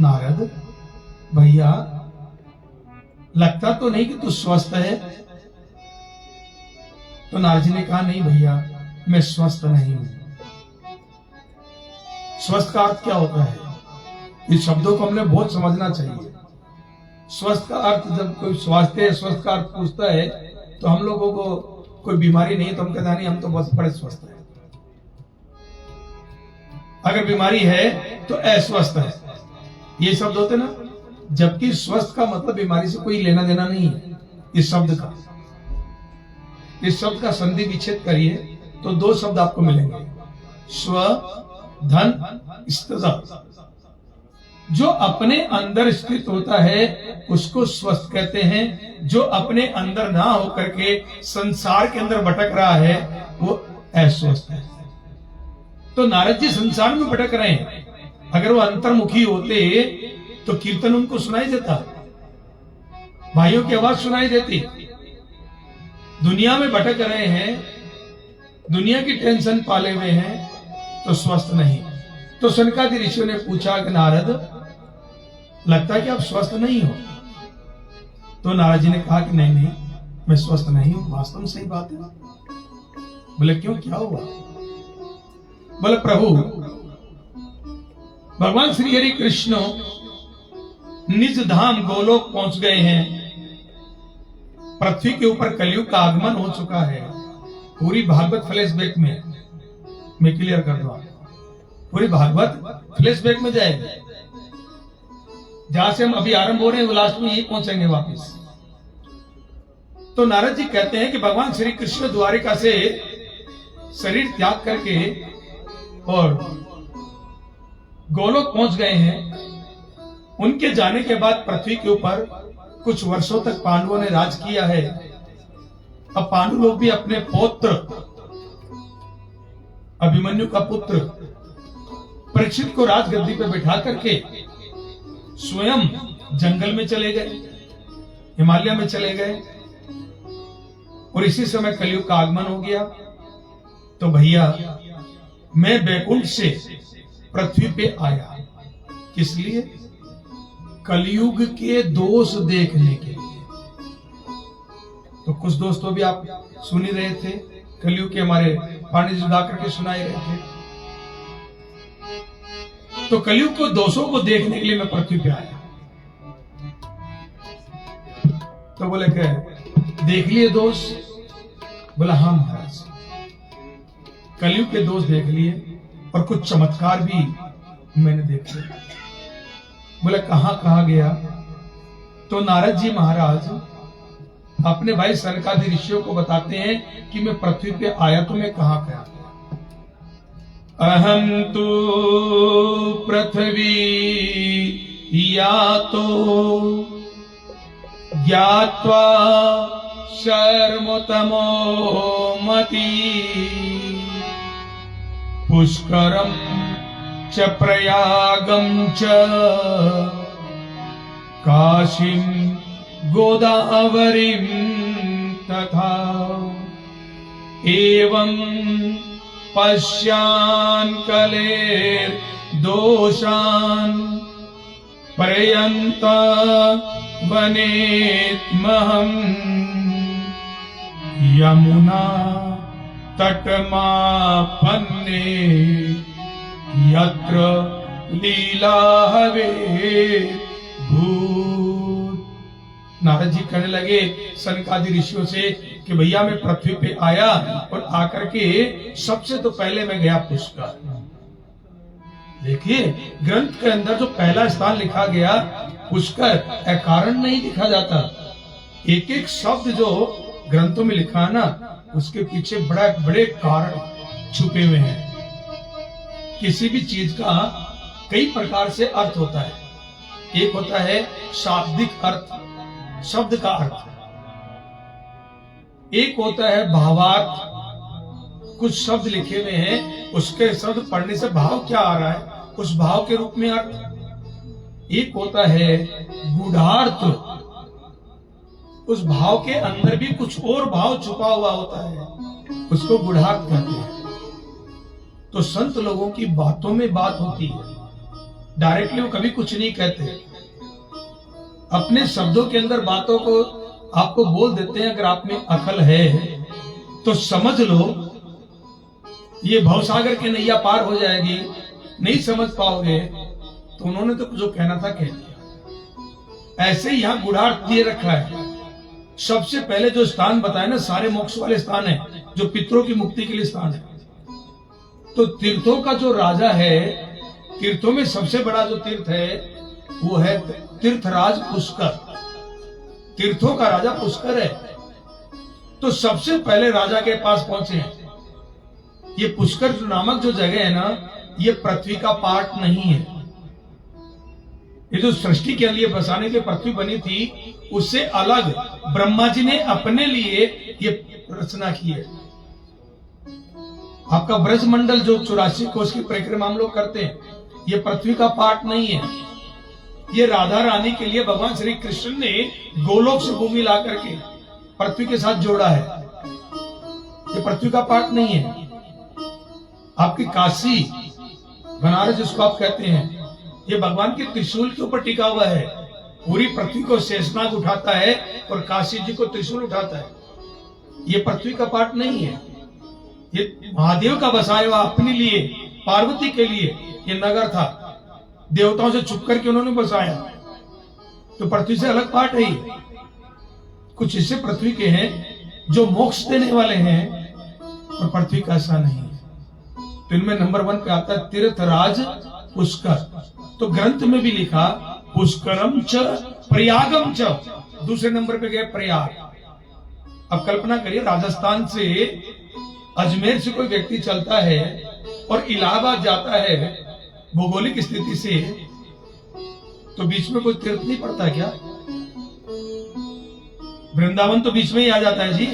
नारद भैया लगता तो नहीं कि तू स्वस्थ है? तो नारद जी ने कहा, नहीं भैया मैं स्वस्थ नहीं हूं। स्वस्थ का अर्थ क्या होता है? इस शब्दों को हमने बहुत समझना चाहिए। स्वस्थ का अर्थ, जब कोई स्वास्थ्य स्वस्थ का अर्थ पूछता है तो हम लोगों को कोई बीमारी नहीं तो हम कहते नहीं हम तो बस बड़े स्वस्थ हैं। अगर बीमारी है तो अस्वस्थ है, ये शब्द होते ना। जबकि स्वस्थ का मतलब बीमारी से कोई लेना देना नहीं है। इस शब्द का संधि विच्छेद करिए तो 2 शब्द आपको मिलेंगे, स्व धन स्थ। जो अपने अंदर स्थित होता है उसको स्वस्थ कहते हैं, जो अपने अंदर ना होकर के संसार के अंदर भटक रहा है वो अस्वस्थ है। तो नारद जी संसार में भटक रहे हैं। अगर वो अंतर्मुखी होते तो कीर्तन उनको सुनाई देता, भाइयों की आवाज सुनाई देती। दुनिया में भटक रहे हैं, दुनिया की टेंशन पाले हुए हैं तो स्वस्थ नहीं। तो सनकादि ऋषियों ने पूछा कि नारद लगता है कि आप स्वस्थ नहीं हो? तो नारद जी ने कहा कि नहीं नहीं मैं स्वस्थ नहीं हूं, वास्तव में सही बात है। बोले क्यों, क्या हुआ? बोले प्रभु भगवान श्री हरि कृष्ण निज धाम गोलोक पहुंच गए हैं। पृथ्वी के ऊपर कलयुग का आगमन हो चुका है। पूरी भागवत फ्लैशबैक में मैं क्लियर कर दूं, पूरी भागवत फ्लैशबैक में जाएगी। जहां से हम अभी आरंभ हो रहे हैं वो लास्ट में यही पहुंचेंगे वापस। तो नारद जी कहते हैं कि भगवान श्री कृष्ण द्वारिका से शरीर त्याग करके और गोलोक पहुंच गए हैं। उनके जाने के बाद पृथ्वी के ऊपर कुछ वर्षों तक पांडवों ने राज किया है। अब पांडु लोग भी अपने पौत्र अभिमन्यु का पुत्र परीक्षित को राजगद्दी पे बिठा करके स्वयं जंगल में चले गए, हिमालय में चले गए। और इसी समय कलयुग का आगमन हो गया। तो भैया मैं बैकुंठ से पृथ्वी पे आया, किस लिए? कलयुग के दोष देखने के लिए। तो कुछ दोस्तों भी आप सुन ही रहे थे, कलयुग के हमारे पांडित जी गा करके सुनाए रहे थे। तो कलयुग को दोषों को देखने के लिए मैं पृथ्वी पे आया। तो बोले कि देख लिए दोष? बोला हाँ महाराज, कलयुग के दोष देख लिए और कुछ चमत्कार भी मैंने देखे। बोले कहां गया? तो नारद जी महाराज अपने भाई सनकादि ऋषियों को बताते हैं कि मैं पृथ्वी पे आया तो मैं कहां गया। अहम तु पृथ्वी यातो ज्ञात्वा शर्मुतमो मति पुष्करम च प्रयागम च काशीं गोदावरीं तथा एवं पश्यान् कलेर दोषान् पर्यन्त वनेत्महम् यमुना तटमापन्ने यत्र लीला हवे भूत। नारद जी कहने लगे सनकादि ऋषियों से कि भैया मैं पृथ्वी पे आया और आकर के सबसे तो पहले मैं गया पुष्कर। देखिए ग्रंथ के अंदर जो पहला स्थान लिखा गया पुष्कर अकारण नहीं लिखा जाता। एक एक शब्द जो ग्रंथों में लिखा है ना, उसके पीछे बड़े कारण छुपे हुए हैं। किसी भी चीज का कई प्रकार से अर्थ होता है। एक होता है शाब्दिक अर्थ, शब्द का अर्थ। एक होता है भावार्थ, कुछ शब्द लिखे हुए हैं, उसके शब्द पढ़ने से भाव क्या आ रहा है उस भाव के रूप में अर्थ। एक होता है गूढ़ार्थ, उस भाव के अंदर भी कुछ और भाव छुपा हुआ होता है, उसको गूढ़ार्थ कहते हैं। तो संत लोगों की बातों में बात होती है, डायरेक्टली वो कभी कुछ नहीं कहते, अपने शब्दों के अंदर बातों को आपको बोल देते हैं। अगर आप में अकल है तो समझ लो ये भवसागर की नैया पार हो जाएगी। नहीं समझ पाओगे तो उन्होंने तो जो कहना था कह दिया। ऐसे ही यहाँ गूढ़ार्थ दिए रखा है। सबसे पहले जो स्थान बताए ना, सारे मोक्ष वाले स्थान है, जो पितरों की मुक्ति के लिए स्थान है। तो तीर्थों का जो राजा है, तीर्थों में सबसे बड़ा जो तीर्थ है वो है तीर्थराज पुष्कर। तीर्थों का राजा पुष्कर है। तो सबसे पहले राजा के पास पहुंचे हैं। ये पुष्कर नामक जो जगह है ना, ये पृथ्वी का पार्ट नहीं है। ये जो सृष्टि के लिए बसाने के पृथ्वी बनी थी, उससे अलग ब्रह्मा जी ने अपने लिए ये रचना की है। आपका ब्रजमंडल जो 84 कोष की परिक्रमा हम लोग करते हैं, ये पृथ्वी का पार्ट नहीं है। ये राधा रानी के लिए भगवान श्री कृष्ण ने गोलोक से भूमि ला करके पृथ्वी के साथ जोड़ा है। ये पृथ्वी का पार्ट नहीं है। आपकी काशी बनारस जिसको आप कहते हैं, ये भगवान के त्रिशूल के ऊपर टिका हुआ है। पूरी पृथ्वी को शेषनाग उठाता है और काशी जी को त्रिशूल उठाता है। ये पृथ्वी का पार्ट नहीं है। ये महादेव का बसाया हुआ अपने लिए, पार्वती के लिए ये नगर था। देवताओं से छुप करके उन्होंने बसाया। तो पृथ्वी से अलग पार्ट है ये। कुछ हिस्से पृथ्वी के हैं जो मोक्ष देने वाले हैं, और पृथ्वी का ऐसा नहीं है। तो इनमें नंबर 1 पे आता है तीर्थराज पुष्कर। तो ग्रंथ में भी लिखा पुष्करम च प्रयागम च, दूसरे नंबर पे गए प्रयाग। अब कल्पना करिए, राजस्थान से अजमेर से कोई व्यक्ति चलता है और इलाहाबाद जाता है भौगोलिक स्थिति से, तो बीच में कोई तीर्थ नहीं पड़ता क्या? वृंदावन तो बीच में ही आ जाता है जी।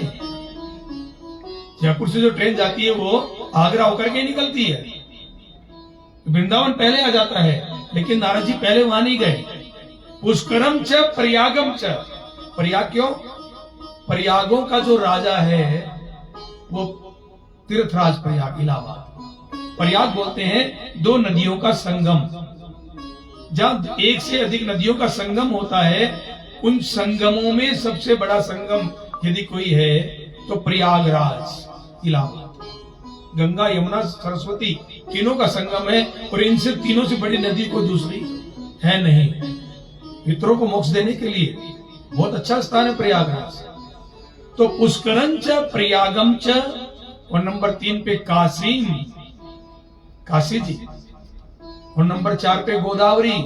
जयपुर से जो ट्रेन जाती है वो आगरा होकर के निकलती है, वृंदावन पहले आ जाता है, लेकिन नारद जी पहले वहां नहीं गए। पुष्करम च प्रयागम च, प्रयाग क्यों? प्रयागों का जो राजा है वो तीर्थराज प्रयाग इलाहाबाद। प्रयाग बोलते हैं दो नदियों का संगम, जब एक से अधिक नदियों का संगम होता है, उन संगमों में सबसे बड़ा संगम यदि कोई है तो प्रयागराज इलाहाबाद। गंगा यमुना सरस्वती तीनों का संगम है, और इनसे तीनों से बड़ी नदी कोई दूसरी है नहीं। पितरों को मोक्ष देने के लिए बहुत अच्छा स्थान है प्रयागराज। तो पुष्करम च प्रयागम च, और नंबर 3 पे काशी, काशी जी, और नंबर 4 पे गोदावरी।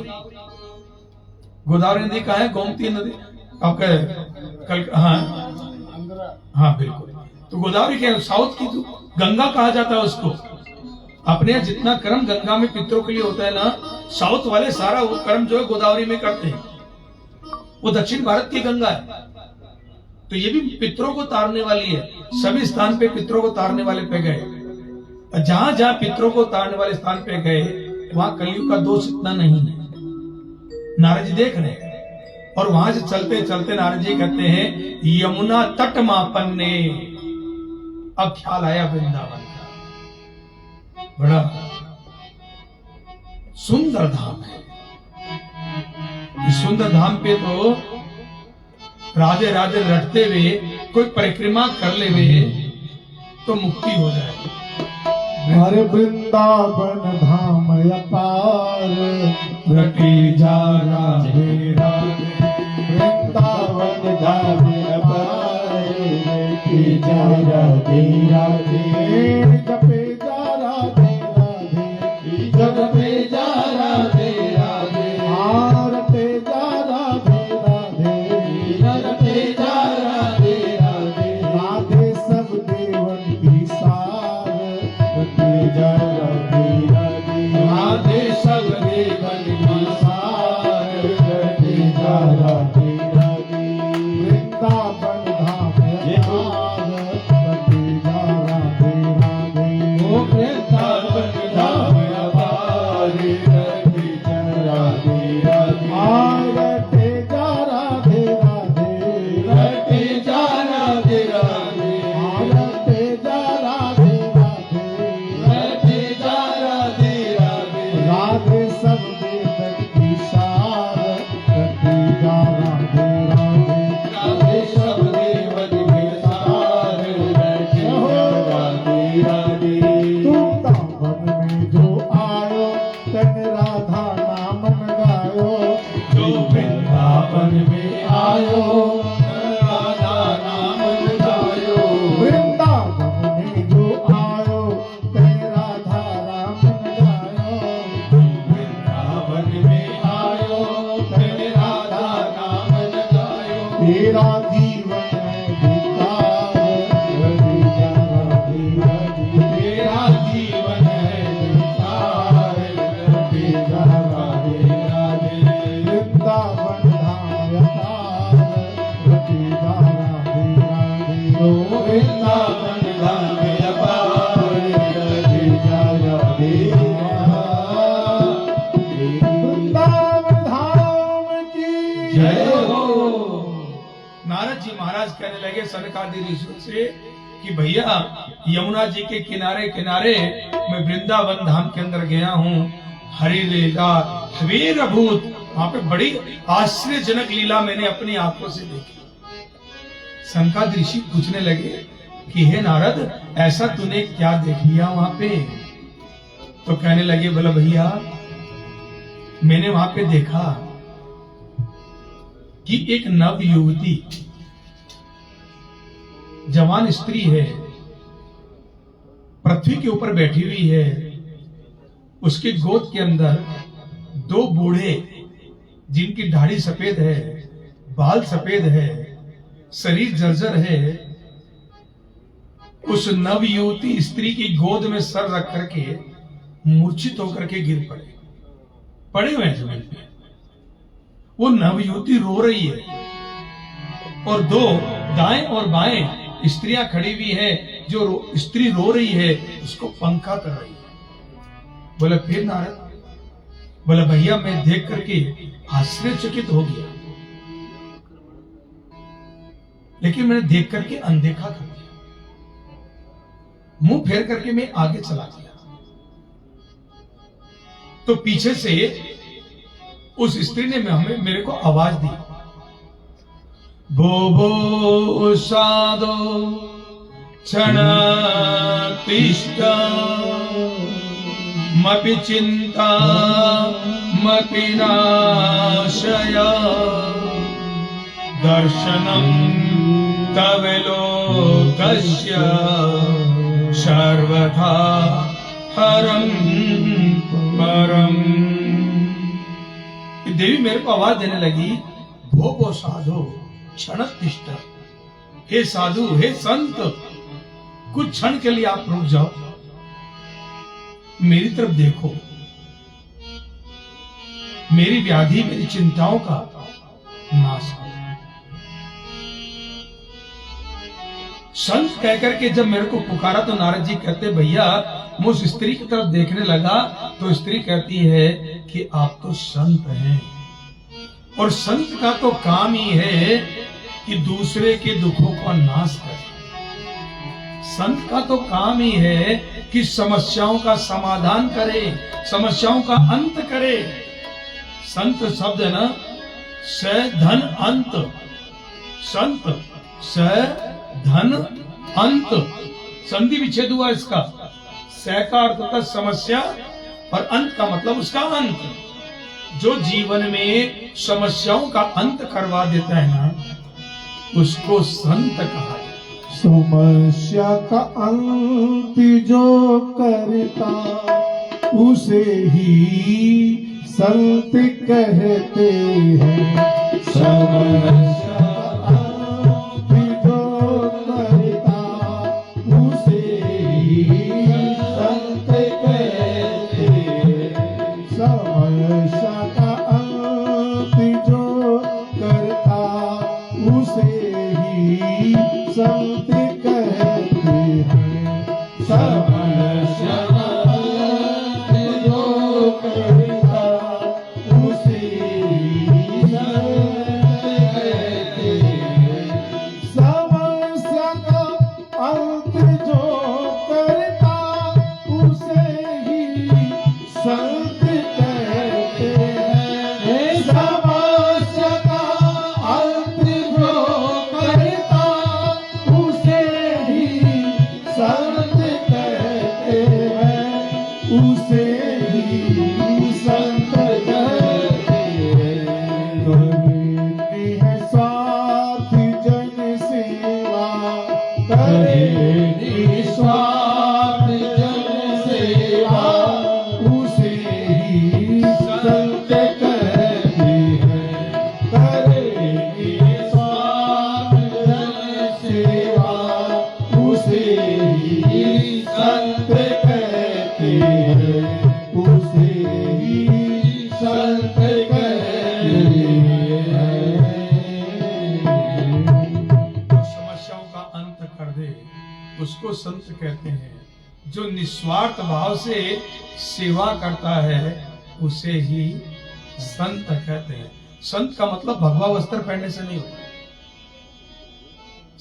गोदावरी नदी कहाँ है? गोमती नदी आपका कल, हाँ बिल्कुल। तो गोदावरी के साउथ की तो गंगा कहा जाता है उसको। अपने यहाँ जितना कर्म गंगा में पितरों के लिए होता है ना, साउथ वाले सारा वो कर्म जो है गोदावरी में करते हैं। वो दक्षिण भारत की गंगा है, तो ये भी पितरों को तारने वाली है। सभी स्थान पे पितरों को तारने वाले पे गए, जहां जहां पितरों को तारने वाले स्थान पे गए वहां कलयुग का दोष इतना नहीं है। नारद जी देख रहे हैं, और वहां से चलते चलते नारद जी कहते हैं यमुना तट मापन ने, अब ख्याल आया वृंदावन का। बड़ा सुंदर धाम है। इस सुंदर धाम पे तो राधे राधे रटते हुए कोई परिक्रमा कर ले तो मुक्ति हो जाएगी। हरे वृंदावन धाम अपार, रटी जा राधे राधे। वृंदावन धाम अपार, रटी जा राधे राधे। जपे जा राधे राधे, जपे जा राधे राधे। रटे जा राधे राधे, रटे जा राधे राधे। राधे सब देवन की सार, रटे जा राधे राधे। राधे सब देवन की सार, रटे जा राधे राधे। वृंदावन धाम अपार, रटे जा राधे राधे। ओ वृंदावन धाम अपार, रटे जा राधे राधे। रटे जा राधे राधे, रटे जा राधे राधे। रटे जा राधे राधे, रटे जा राधे राधे। राधे सब देवन की सार, रटे जा राधे राधे। राधे सब देवन की सार, रटे जा राधे राधे। वृंदावन में जो आयो, तन राधा नाम गायो। जो वृंदावन में आयो, राधा नाम गायो। वृंदावन में जो आयो, तन राधा नाम गायो। वृंदावन में आयो, तन राधा नाम गायो। तेरा जीवन है धिक्कार, रटे जा राधे राधे। तेरा जीवन है धिक्कार, रटे जा राधे राधे। वृंदावन धाम अपार, रटे जा राधे राधे। ओ वृंदावन धाम अपार, रटे जा राधे राधे। वृंदावन धाम की जय हो। नारद जी महाराज कहने लगे सनकादि ऋषियों से कि भैया यमुना जी के किनारे किनारे मैं वृंदावन धाम के अंदर गया हूँ। हरि लीला हवीर अभूत, वहां पे बड़ी आश्चर्यजनक लीला मैंने अपनी आंखों से देखी। सनकादि ऋषि पूछने लगे कि हे नारद, ऐसा तूने क्या देख लिया वहां पे? तो कहने लगे बोला भैया मैंने वहां पे देखा कि एक नव युवती जवान स्त्री है, पृथ्वी के ऊपर बैठी हुई है। उसके गोद के अंदर दो बूढ़े, जिनकी दाढ़ी सफेद है, बाल सफेद है, शरीर जर्जर है, उस नव युवती स्त्री की गोद में सर रख करके मूर्छित होकर के गिर पड़े हुए हैं जमीन पे। वो नव युवती रो रही है, और दो दाएं और बाएं स्त्रियां खड़ी हुई हैं, जो स्त्री रो रही है उसको पंखा कर रही है। बोले फिर नारद? बोला भैया मैं देख करके आश्चर्यचकित हो गया, लेकिन मैंने देख करके अनदेखा कर दिया, मुंह फेर करके मैं आगे चला गया। तो पीछे से उस स्त्री ने मेरे को आवाज दी, भो भो साधो क्षण तिष्ठ मपि चिंता मपि नाशय दर्शनम तव लोकस्य सर्वथा हरम परम। देवी मेरे को आवाज देने लगी, भो भो साधु क्षण तिष्ठ, हे साधु हे संत कुछ क्षण के लिए आप रुक जाओ, मेरी तरफ देखो, मेरी व्याधि मेरी चिंताओं का नाश करो। संत कहकर के जब मेरे को पुकारा तो नारद जी कहते भैया मैं उस स्त्री की तरफ देखने लगा तो स्त्री कहती है कि आप तो संत हैं, और संत का तो काम ही है कि दूसरे के दुखों का नाश करे। संत का तो काम ही है कि समस्याओं का समाधान करे, समस्याओं का अंत करे। संत शब्द है ना, स धन अंत, संत स धन अंत, संधि विच्छेद हुआ इसका। स का अर्थ होता समस्या और अंत का मतलब उसका अंत। जो जीवन में समस्याओं का अंत करवा देता है ना, उसको संत कहा जाता है। समस्या का अंत जो करता उसे ही संत कहते हैं। समस्या का अंत जो करता उसे ही संत कहते हैं। समस्या का अंत जो करता उसे ही संत कहते हैं। समस्या का अंत जो करता उसे ही संत कहते हैं। समस्या का अंत जो करता उसे ही संत कहते हैं। समस्या का अंत जो करता उसे ही संत कहते हैं। उसे ही संत कहते हैं। करनी है स्वार्थ जन सेवा, करनी स्वार्थ जन सेवा, उसे ही संत कहते हैं। करनी स्वार्थ जन सेवा, उसे ही संत कहते हैं। उसे ही संत कहते हैं। जो समस्याओं का अंत कर दे उसको संत कहते हैं। जो निस्वार्थ भाव से सेवा करता है उसे ही संत कहते हैं। संत का मतलब भगवा वस्त्र पहनने से नहीं होता।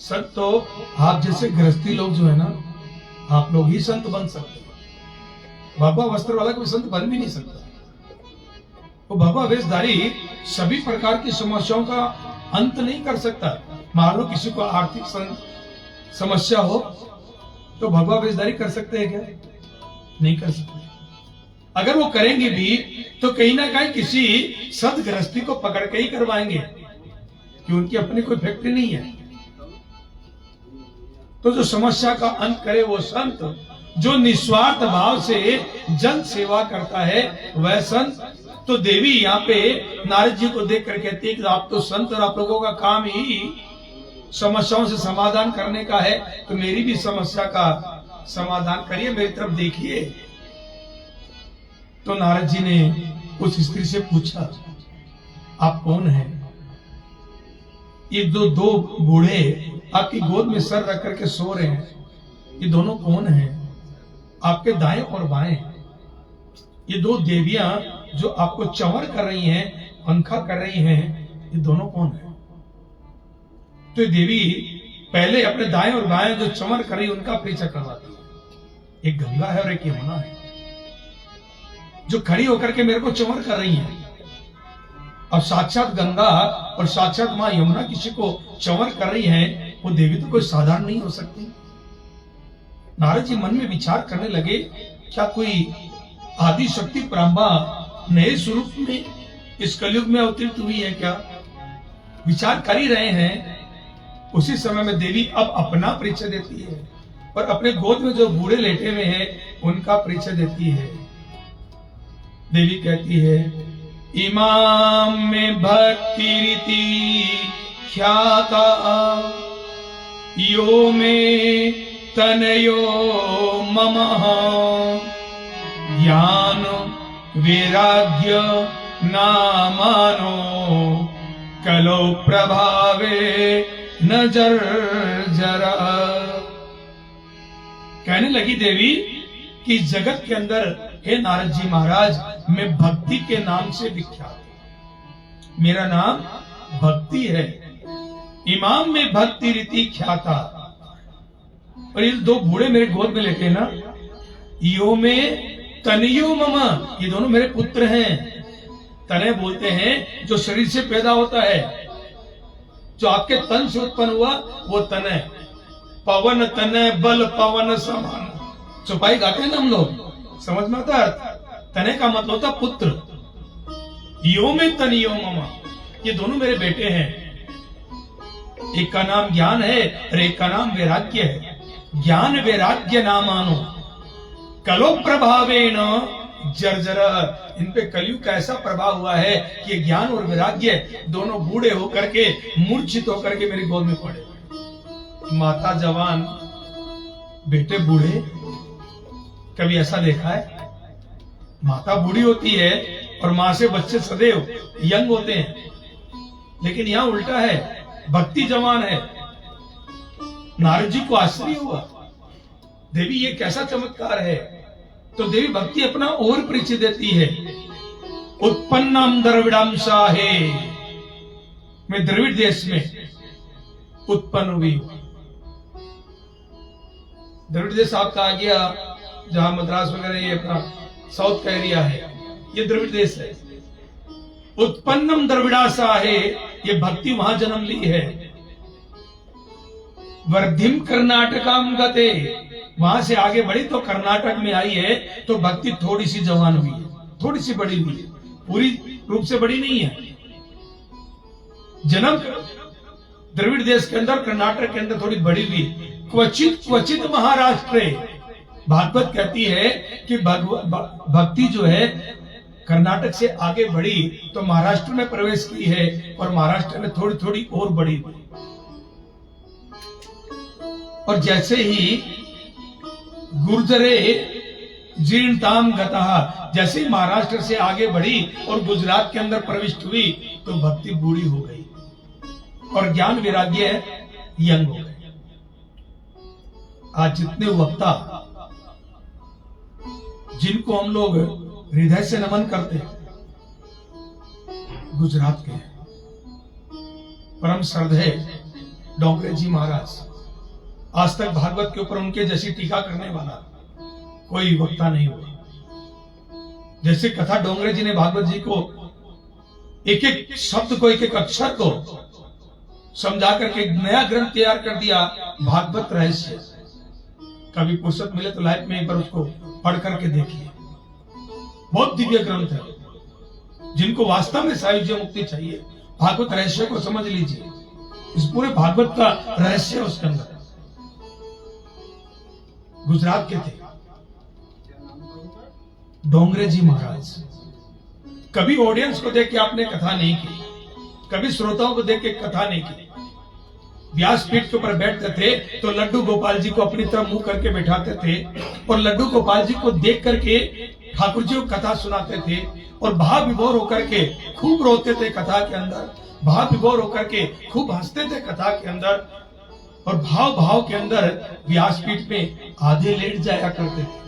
संत तो आप जैसे गृहस्थी लोग जो है ना, आप लोग ही संत बन सकते हैं। भगवा वस्त्र वाला कोई संत बन भी नहीं सकता। वो भगवा वेशधारी सभी प्रकार की समस्याओं का अंत नहीं कर सकता। मान लो किसी को आर्थिक समस्या हो तो भगवा वेशधारी कर सकते हैं क्या? नहीं कर सकते। अगर वो करेंगे भी तो कहीं ना कहीं किसी संत गृहस्थी को पकड़ के ही करवाएंगे कि उनकी अपनी कोई फैक्ट्री नहीं है। तो जो समस्या का अंत करे वो संत, जो निस्वार्थ भाव से जन सेवा करता है वह संत। तो देवी यहाँ पे नारद जी को देख कर कहती है कि आप तो संत और आप लोगों का काम ही समस्याओं से समाधान करने का है, तो मेरी भी समस्या का समाधान करिए, मेरी तरफ देखिए। तो नारद जी ने उस स्त्री से पूछा, आप कौन हैं? ये दो बूढ़े आपकी गोद में सर रख करके सो रहे हैं, ये दोनों कौन हैं? आपके दाएं और बाएं ये दो देवियां जो आपको चंवर कर रही हैं, पंखा कर रही हैं, ये दोनों कौन हैं? तो ये देवी पहले अपने दाएं और बाएं जो चंवर कर रही है उनका परिचय करवाती है। एक गंगा है और एक यमुना है जो खड़ी होकर के मेरे को चंवर कर रही है। अब साक्षात गंगा और साक्षात मां यमुना किसी को चंवर कर रही है, वो देवी तो कोई साधारण नहीं हो सकती। नारद जी मन में विचार करने लगे, क्या कोई आदि शक्ति पराम्बा नए स्वरूप में इस कलयुग में अवतरित हुई है क्या? विचार कर ही रहे हैं, उसी समय में देवी अब अपना परिचय देती है और अपने गोद में जो बूढ़े लेटे हुए हैं उनका परिचय देती है। देवी कहती है, इमाम में भक्ति रीति ख्याता यो में तनयो मम ज्ञान वैराग्य नामानो कलो प्रभावे नजर जरा। कहने लगी देवी कि जगत के अंदर हे नारद जी महाराज, मैं भक्ति के नाम से विख्यात हूं, मेरा नाम भक्ति है। इमाम में भक्ति रीति ख्याता। और ये दो बूढ़े मेरे गोद में लेटे ना, यो में तनयो ममा, ये दोनों मेरे पुत्र हैं। तने बोलते हैं जो शरीर से पैदा होता है, जो आपके तन से उत्पन्न हुआ वो तन है। पवन तने बल पवन समान, चौपाई गाते हैं ना हम लोग, समझ में आता है? तने का मतलब होता पुत्र। यो में तनियो ममा, ये दोनों मेरे बेटे हैं। एक का नाम ज्ञान है और एक का नाम वैराग्य है। ज्ञान वैराग्य नामानो कलो प्रभावेन जर्जर। इन पे कलयुग का ऐसा प्रभाव हुआ है कि ज्ञान और वैराग्य दोनों बूढ़े होकर के मूर्छित होकर के मेरी गोद में पड़े। माता जवान, बेटे बूढ़े, कभी ऐसा देखा है? माता बूढ़ी होती है और मां से बच्चे सदैव यंग होते हैं, लेकिन यहां उल्टा है, भक्ति जवान है। नारद जी को आश्चर्य हुआ, देवी ये कैसा चमत्कार है? तो देवी भक्ति अपना और परिचय देती है। उत्पन्नम द्रविड़म साहे, मैं द्रविड़ देश में उत्पन्न हुई। द्रविड़ देश आपका आ गया, जहां मद्रास वगैरह ये अपना साउथ का एरिया है, ये द्रविड़ देश है। उत्पन्नम द्रविड़ा साहे, ये भक्ति वहां जन्म ली है। वर्धिम कर्नाटकम गते, वहां से आगे बढ़ी तो कर्नाटक में आई है, तो भक्ति थोड़ी सी जवान हुई है, थोड़ी सी बड़ी हुई है, पूरी रूप से बड़ी नहीं है। जन्म द्रविड़ देश के अंदर, कर्नाटक के अंदर थोड़ी बड़ी हुई। क्वचित क्वचित महाराष्ट्र, भागवत कहती है कि भक्ति जो है कर्नाटक से आगे बढ़ी तो महाराष्ट्र में प्रवेश की है, और महाराष्ट्र में थोड़ी थोड़ी और बढ़ी हुई। और जैसे ही गुर्जरे जीर्णताम गतः, जैसे महाराष्ट्र से आगे बढ़ी और गुजरात के अंदर प्रविष्ट हुई तो भक्ति बूढ़ी हो गई और ज्ञान वैराग्य यंग हो गए। आज जितने वक्ता जिनको हम लोग हृदय से नमन करते हैं, गुजरात के परम श्रद्धेय डोंगरे जी महाराज, आज तक भागवत के ऊपर उनके जैसी टीका करने वाला कोई वक्ता नहीं हुआ। जैसे कथा डोंगरे जी ने भागवत जी को एक एक शब्द को, एक एक अक्षर को समझा करके एक नया ग्रंथ तैयार कर दिया, भागवत रहस्य। कभी फुर्सत मिले तो लाइफ में एक बार उसको पढ़ करके देखिए, बहुत दिव्य ग्रंथ है। जिनको वास्तव में सायुज्य मुक्ति चाहिए, भागवत रहस्य को समझ लीजिए, इस पूरे भागवत का रहस्य है उसके अंदर। गुजरात के थे डोंगरे जी महाराज। कभी ऑडियंस को देख के आपने कथा नहीं की, कभी श्रोताओं को देख के कथा नहीं की। व्यासपीठ के ऊपर बैठते थे तो लड्डू गोपाल जी को अपनी तरफ मुंह करके बैठाते थे और लड्डू गोपाल जी को देख करके ठाकुर जी को कथा सुनाते थे और भाव विभोर होकर के खूब रोते थे कथा के अंदर, भाव विभोर होकर के खूब हंसते थे कथा के अंदर। और भाव भाव के अंदर व्यासपीठ पे आधे लेट जाया करते थे।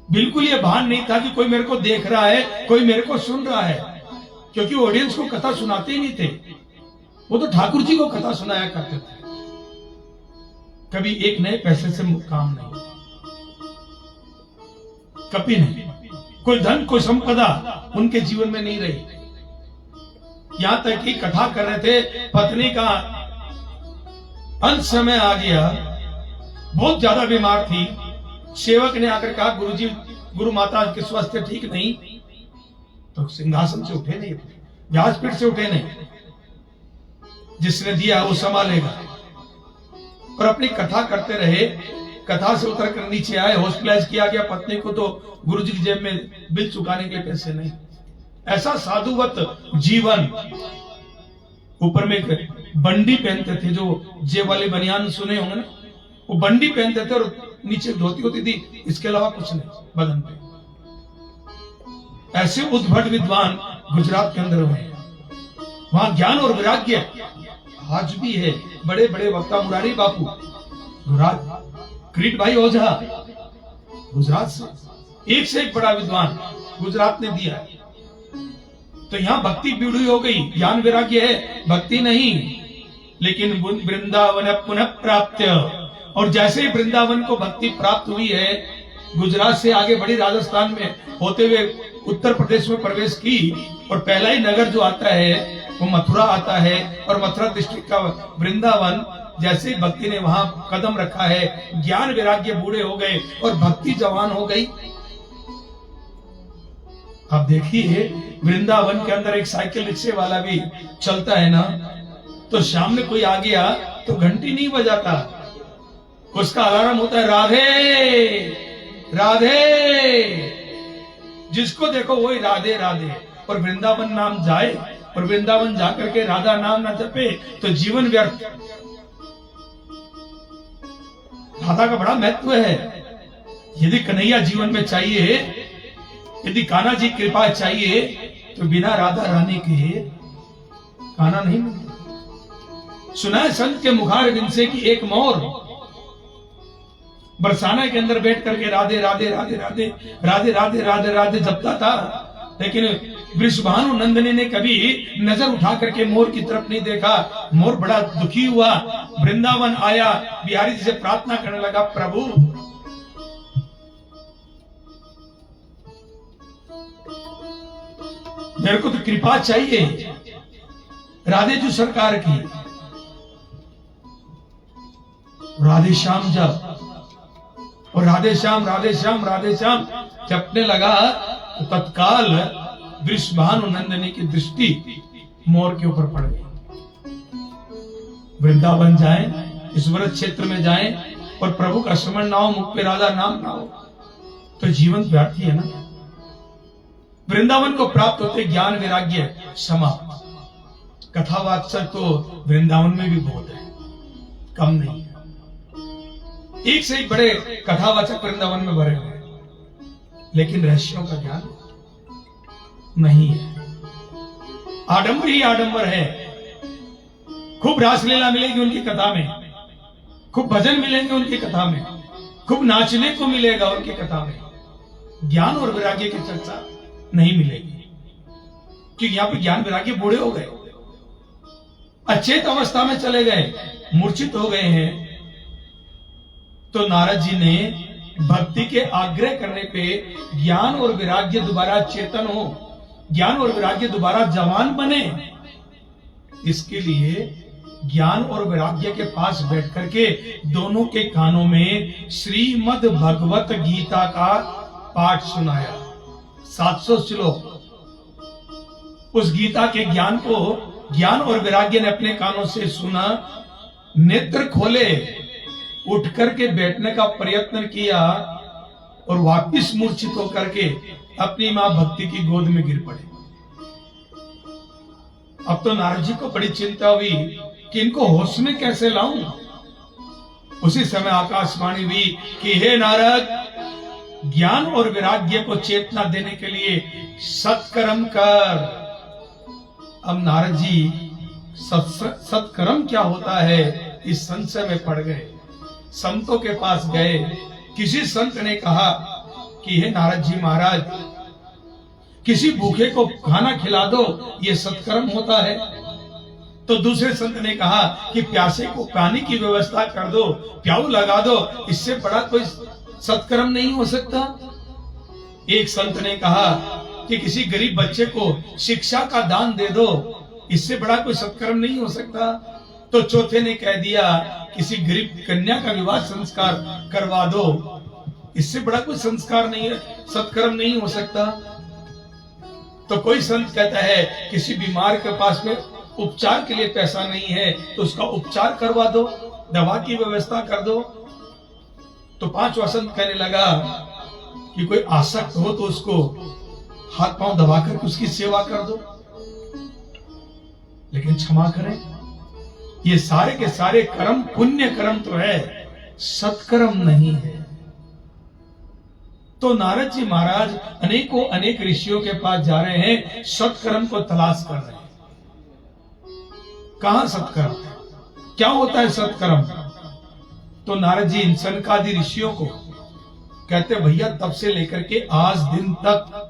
बिल्कुल ये भान नहीं था कि कोई मेरे को देख रहा है, कोई मेरे को सुन रहा है, क्योंकि ऑडियंस को कथा सुनाते ही नहीं थे। वो तो ठाकुर जी को कथा सुनाया करते थे। कभी एक नए पैसे से काम नहीं, कभी नहीं। कोई धन कोई संपदा उनके जीवन में नहीं रही। यहां तक कि कथा कर रहे थे, पत्नी का अंत समय आ गया, बहुत ज्यादा बीमार थी। सेवक ने आकर कहा, गुरुजी गुरु माता के स्वास्थ्य ठीक नहीं, तो सिंहासन से उठे नहीं, व्यासपीठ से उठे नहीं। जिसने दिया वो संभालेगा। और अपनी कथा करते रहे। कथा से उतर कर नीचे आए, हॉस्पिटलाइज किया गया। पत्नी को तो गुरुजी की जेब में बिल चुकाने के लिए पैसे नहीं। ऐसा साधुवत जीवन। ऊपर में एक बंडी पहनते थे, जो जेब वाले बनियान सुने होंगे ना, वो बंडी पहनते थे और नीचे धोती होती थी, इसके अलावा कुछ नहीं बदन पे। ऐसे उद्भट विद्वान गुजरात के अंदर हुए। वहां ज्ञान और वैराग्य आज भी है। बड़े बड़े वक्ता मुरारी बापू, गुजरात, क्रीट भाई ओझा, गुजरात से एक बड़ा विद्वान गुजरात ने दिया है। तो यहां भक्ति पीढ़ी हो गई, ज्ञान वैराग्य है, भक्ति नहीं। लेकिन वृंदावन पुनः प्राप्त, और जैसे ही वृंदावन को भक्ति प्राप्त हुई है, गुजरात से आगे बढ़ी, राजस्थान में होते हुए उत्तर प्रदेश में प्रवेश की। और पहला ही नगर जो आता है वो मथुरा आता है, और मथुरा डिस्ट्रिक्ट का वृंदावन। जैसे ही भक्ति ने वहां कदम रखा है, ज्ञान वैराग्य बूढ़े हो गए और भक्ति जवान हो गई। अब देखिए, वृंदावन के अंदर एक साइकिल रिक्शे वाला भी चलता है ना, तो सामने कोई आ गया तो घंटी नहीं बजाता, उसका अलार्म होता है, राधे राधे। जिसको देखो वही राधे राधे। और वृंदावन नाम जाए, और वृंदावन जाकर के राधा नाम ना जपे तो जीवन व्यर्थ। राधा का बड़ा महत्व है। यदि कन्हैया जीवन में चाहिए, यदि कान्हा जी कृपा चाहिए, तो बिना राधा रानी के कान्हा नहीं मिलता। सुना है संत के मुखार बिन से कि एक मोर बरसाना के अंदर बैठ करके राधे राधे राधे राधे राधे राधे राधे राधे जपता था। लेकिन वृषभानु नंदनी ने कभी नजर उठा करके मोर की तरफ नहीं देखा। मोर बड़ा दुखी हुआ, वृंदावन आया, बिहारी जी से प्रार्थना करने लगा, प्रभु मेरे को तो कृपा चाहिए राधे जी सरकार की। राधे श्याम जब, और राधे श्याम राधे श्याम राधे श्याम जपने लगा, तो तत्काल वृषभानु नंदनी की दृष्टि मोर के ऊपर पड़ गई। वृंदावन जाएं, इस व्रत क्षेत्र में जाएं, और प्रभु का स्मरण ना हो, मुख पे राधा नाम ना हो, तो जीवन व्यर्थ ही है ना। वृंदावन को प्राप्त होते ज्ञान वैराग्य समाप्त। कथावाचक तो वृंदावन में भी बहुत है, कम नहीं है। एक से एक बड़े कथावाचक वृंदावन में भरे हुए, लेकिन रहस्यों का ज्ञान नहीं है। आडंबर ही आडंबर है। खूब रासलीला मिलेगी उनकी कथा में, खूब भजन मिलेंगे उनकी कथा में, खूब नाचने को मिलेगा उनकी कथा में। ज्ञान और वैराग्य की चर्चा नहीं मिलेगी, क्योंकि यहां पे ज्ञान वैराग्य बूढ़े हो गए, अचेत अवस्था में चले गए, मूर्छित हो गए हैं। तो नारद जी ने भक्ति के आग्रह करने पे ज्ञान और वैराग्य दोबारा चेतन हो, ज्ञान और वैराग्य दोबारा जवान बने, इसके लिए ज्ञान और वैराग्य के पास बैठ करके दोनों के कानों में श्रीमद् भगवत गीता का पाठ सुनाया। 700 श्लोक। उस गीता के ज्ञान को ज्ञान और वैराग्य ने अपने कानों से सुना, नेत्र खोले, उठ करके बैठने का प्रयत्न किया, और वापिस मूर्छित होकर के अपनी मां भक्ति की गोद में गिर पड़े। अब तो नारद जी को बड़ी चिंता हुई कि इनको होश में कैसे लाऊं। उसी समय आकाशवाणी हुई कि हे नारद, ज्ञान और वैराग्य को चेतना देने के लिए सत्कर्म कर। अब नारद जी सत्कर्म क्या होता है इस संशय में पड़ गए। संतों के पास गए। किसी संत ने कहा कि हे नारद जी महाराज, किसी भूखे को खाना खिला दो, ये सत्कर्म होता है। तो दूसरे संत ने कहा कि प्यासे को पानी की व्यवस्था कर दो, प्याऊ लगा दो, इससे बड़ा कोई सत्कर्म नहीं हो सकता। एक संत ने कहा कि किसी गरीब बच्चे को शिक्षा का दान दे दो, इससे बड़ा कोई सत्कर्म नहीं हो सकता। तो चौथे ने कह दिया किसी गरीब कन्या का विवाह संस्कार करवा दो, इससे बड़ा कोई संस्कार नहीं है, सत्कर्म नहीं हो सकता। तो कोई संत कहता है किसी बीमार के पास में उपचार के लिए पैसा नहीं है तो उसका उपचार करवा दो, दवा की व्यवस्था कर दो। तो पांचवा संत कहने लगा कि कोई आसक्त हो तो उसको हाथ पांव दबाकर उसकी सेवा कर दो। लेकिन क्षमा करें, ये सारे के सारे कर्म पुण्य कर्म तो है, सत्कर्म नहीं है। तो नारद जी महाराज अनेकों अनेक ऋषियों के पास जा रहे हैं, सत्कर्म को तलाश कर रहे हैं। कहां सत्कर्म, क्या होता है सत्कर्म? तो नारद जी इन सनकादि ऋषियों को कहते, भैया तब से लेकर के आज दिन तक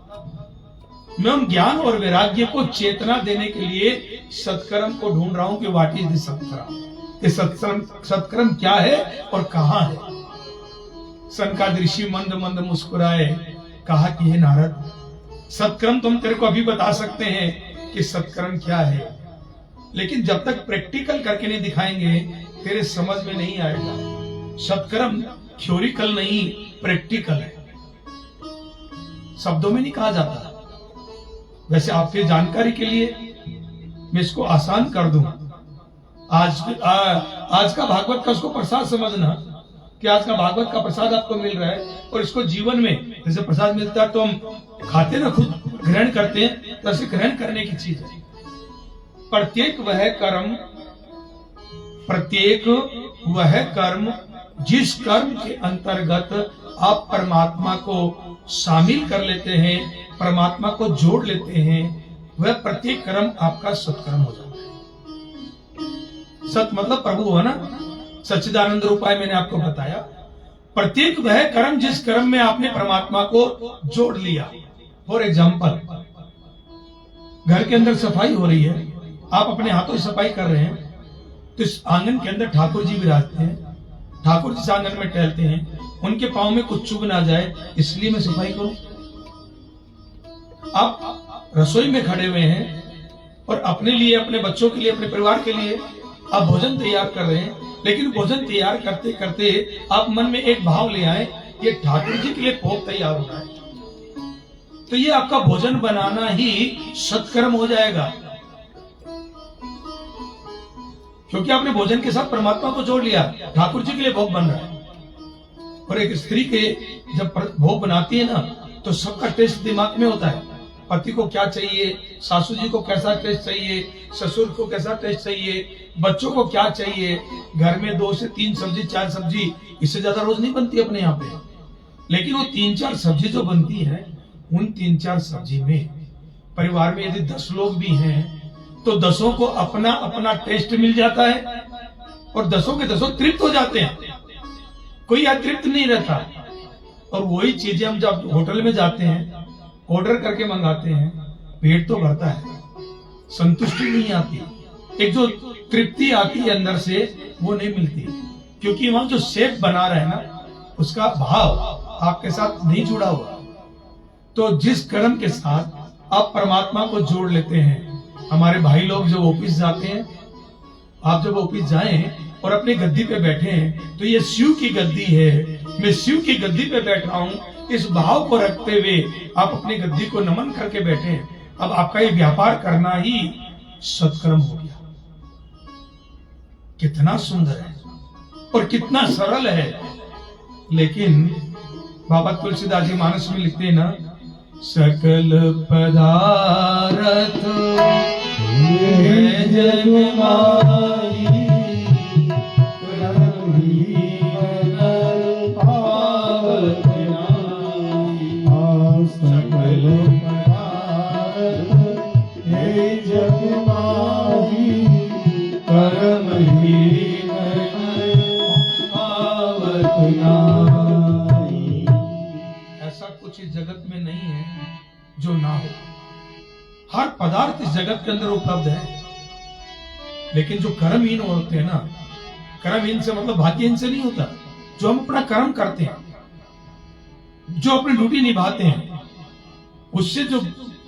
मैं उन ज्ञान और वैराग्य को चेतना देने के लिए सत्कर्म को ढूंढ रहा हूं कि व्हाट इज दिस सत्कर्म, ये सत्कर्म क्या है और कहां है। सनकादि ऋषि मंद मंद मुस्कुराए, कहा कि हे नारद, सत्कर्म तुम तेरे को अभी बता सकते हैं कि सत्कर्म क्या है, लेकिन जब तक प्रैक्टिकल करके नहीं दिखाएंगे तेरे समझ में नहीं आएगा। सत्कर्म थ्योरिकल नहीं, प्रैक्टिकल है, शब्दों में नहीं कहा जाता। वैसे आपके जानकारी के लिए मैं इसको आसान कर दूं। आज का भागवत का उसको प्रसाद समझना कि आज का भागवत का प्रसाद आपको मिल रहा है और इसको जीवन में जैसे प्रसाद मिलता है तो हम खाते ना, खुद ग्रहण करते हैं, तो ऐसे ग्रहण करने की चीज है। प्रत्येक वह कर्म जिस कर्म के अंतर्गत आप परमात्मा को शामिल कर लेते हैं, परमात्मा को जोड़ लेते हैं, वह प्रत्येक कर्म आपका सत्कर्म हो जाता है। सत मतलब प्रभु है ना, सच्चिदानंद रूपाय मैंने आपको बताया। प्रत्येक वह कर्म जिस कर्म में आपने परमात्मा को जोड़ लिया। फॉर एग्जाम्पल, घर के अंदर सफाई हो रही है, आप अपने हाथों से सफाई कर रहे हैं, तो इस आंगन के अंदर ठाकुर जी विराजते हैं, ठाकुर जी इस आंगन में टहलते हैं, उनके पांव में कुछ चुभ ना जाए इसलिए मैं सफाई करूं। आप रसोई में खड़े हुए हैं और अपने लिए, अपने बच्चों के लिए, अपने परिवार के लिए आप भोजन तैयार कर रहे हैं, लेकिन भोजन तैयार करते करते आप मन में एक भाव ले आए, ये ठाकुर जी के लिए भोग तैयार हो रहा है, तो ये आपका भोजन बनाना ही सत्कर्म हो जाएगा, क्योंकि आपने भोजन के साथ परमात्मा को जोड़ लिया, ठाकुर जी के लिए भोग बन रहा है। और एक स्त्री के जब भोग बनाती है ना, तो सबका टेस्ट दिमाग में होता है, पति को क्या चाहिए, सासू जी को कैसा टेस्ट चाहिए, ससुर को कैसा टेस्ट चाहिए, बच्चों को क्या चाहिए। घर में 2 से 3 सब्जी 4 सब्जी, इससे ज्यादा रोज नहीं बनती अपने यहाँ पे, लेकिन वो 3-4 सब्जी जो बनती है, उन 3-4 सब्जी में परिवार में यदि 10 लोग भी हैं तो 10 को अपना अपना टेस्ट मिल जाता है और 10 के 10 तृप्त हो जाते हैं, कोई अतृप्त नहीं रहता। और वही चीजें हम जब होटल में जाते हैं, ऑर्डर करके मंगाते हैं, पेट तो भरता है, संतुष्टि नहीं आती, एक जो तृप्ति आती है अंदर से वो नहीं मिलती, क्योंकि वहां जो शेफ बना रहा है ना, उसका भाव आपके साथ नहीं जुड़ा हुआ। तो जिस कर्म के साथ आप परमात्मा को जोड़ लेते हैं, हमारे भाई लोग जब ऑफिस जाते हैं, आप जब ऑफिस जाएं और अपनी गद्दी पे बैठे हैं, तो ये शिव की गद्दी है, मैं शिव की गद्दी पे बैठ रहा हूं, इस भाव को रखते हुए आप अपनी गद्दी को नमन करके बैठे हैं। अब आपका ये व्यापार करना ही सत्कर्म हो गया। कितना सुंदर है और कितना सरल है। लेकिन बाबा तुलसीदास जी मानस में लिखते हैं ना, सकल पदार्थ जग माही सकल पदार्थ जग माही परम ही नाई। ऐसा कुछ इस जगत में नहीं है जो ना हो। हर पदार्थ इस जगत के अंदर उपलब्ध है। लेकिन जो कर्महीन होते हैं ना, कर्महीन से मतलब भाग्यहीन से नहीं होता, जो हम अपना कर्म करते हैं, जो अपनी ड्यूटी निभाते हैं, उससे जो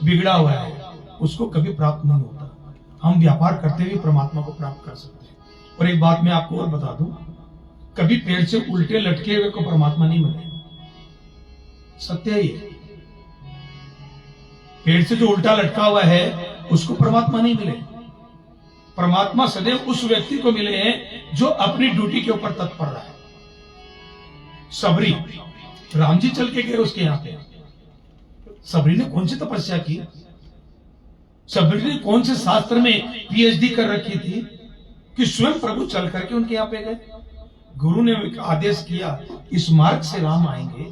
बिगड़ा हुआ है उसको कभी प्राप्त नहीं होता। हम व्यापार करते हुए परमात्मा को प्राप्त कर सकते हैं। और एक बात मैं आपको और बता दूं, कभी पेड़ से उल्टे लटके हुए को परमात्मा नहीं मिले। सत्य है ये। पेड़ से जो उल्टा लटका हुआ है उसको परमात्मा नहीं मिले। परमात्मा सदैव उस व्यक्ति को मिले हैं जो अपनी ड्यूटी के ऊपर तत्पर रहा है। सबरी, राम जी चल के गए उसके यहां पे। सबरी ने कौन सी तपस्या की, सबरी ने कौन से शास्त्र में पीएचडी कर रखी थी कि स्वयं प्रभु चल करके उनके यहां पे गए। गुरु ने आदेश किया इस मार्ग से राम आएंगे।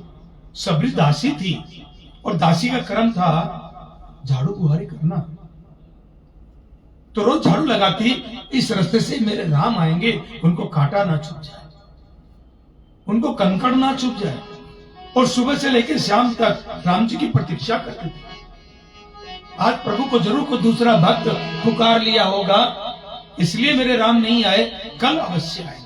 सबरी दासी थी और दासी का कर्म था झाड़ू बुहारी करना, तो रोज झाड़ू लगाती, इस रास्ते से मेरे राम आएंगे, उनको कांटा ना चुभ जाए, उनको कंकड़ ना चुभ जाए। और सुबह से लेकर शाम तक राम जी की प्रतीक्षा करते थे। आज प्रभु को जरूर कोई दूसरा भक्त पुकार लिया होगा, इसलिए मेरे राम नहीं आए, कल अवश्य आएंगे।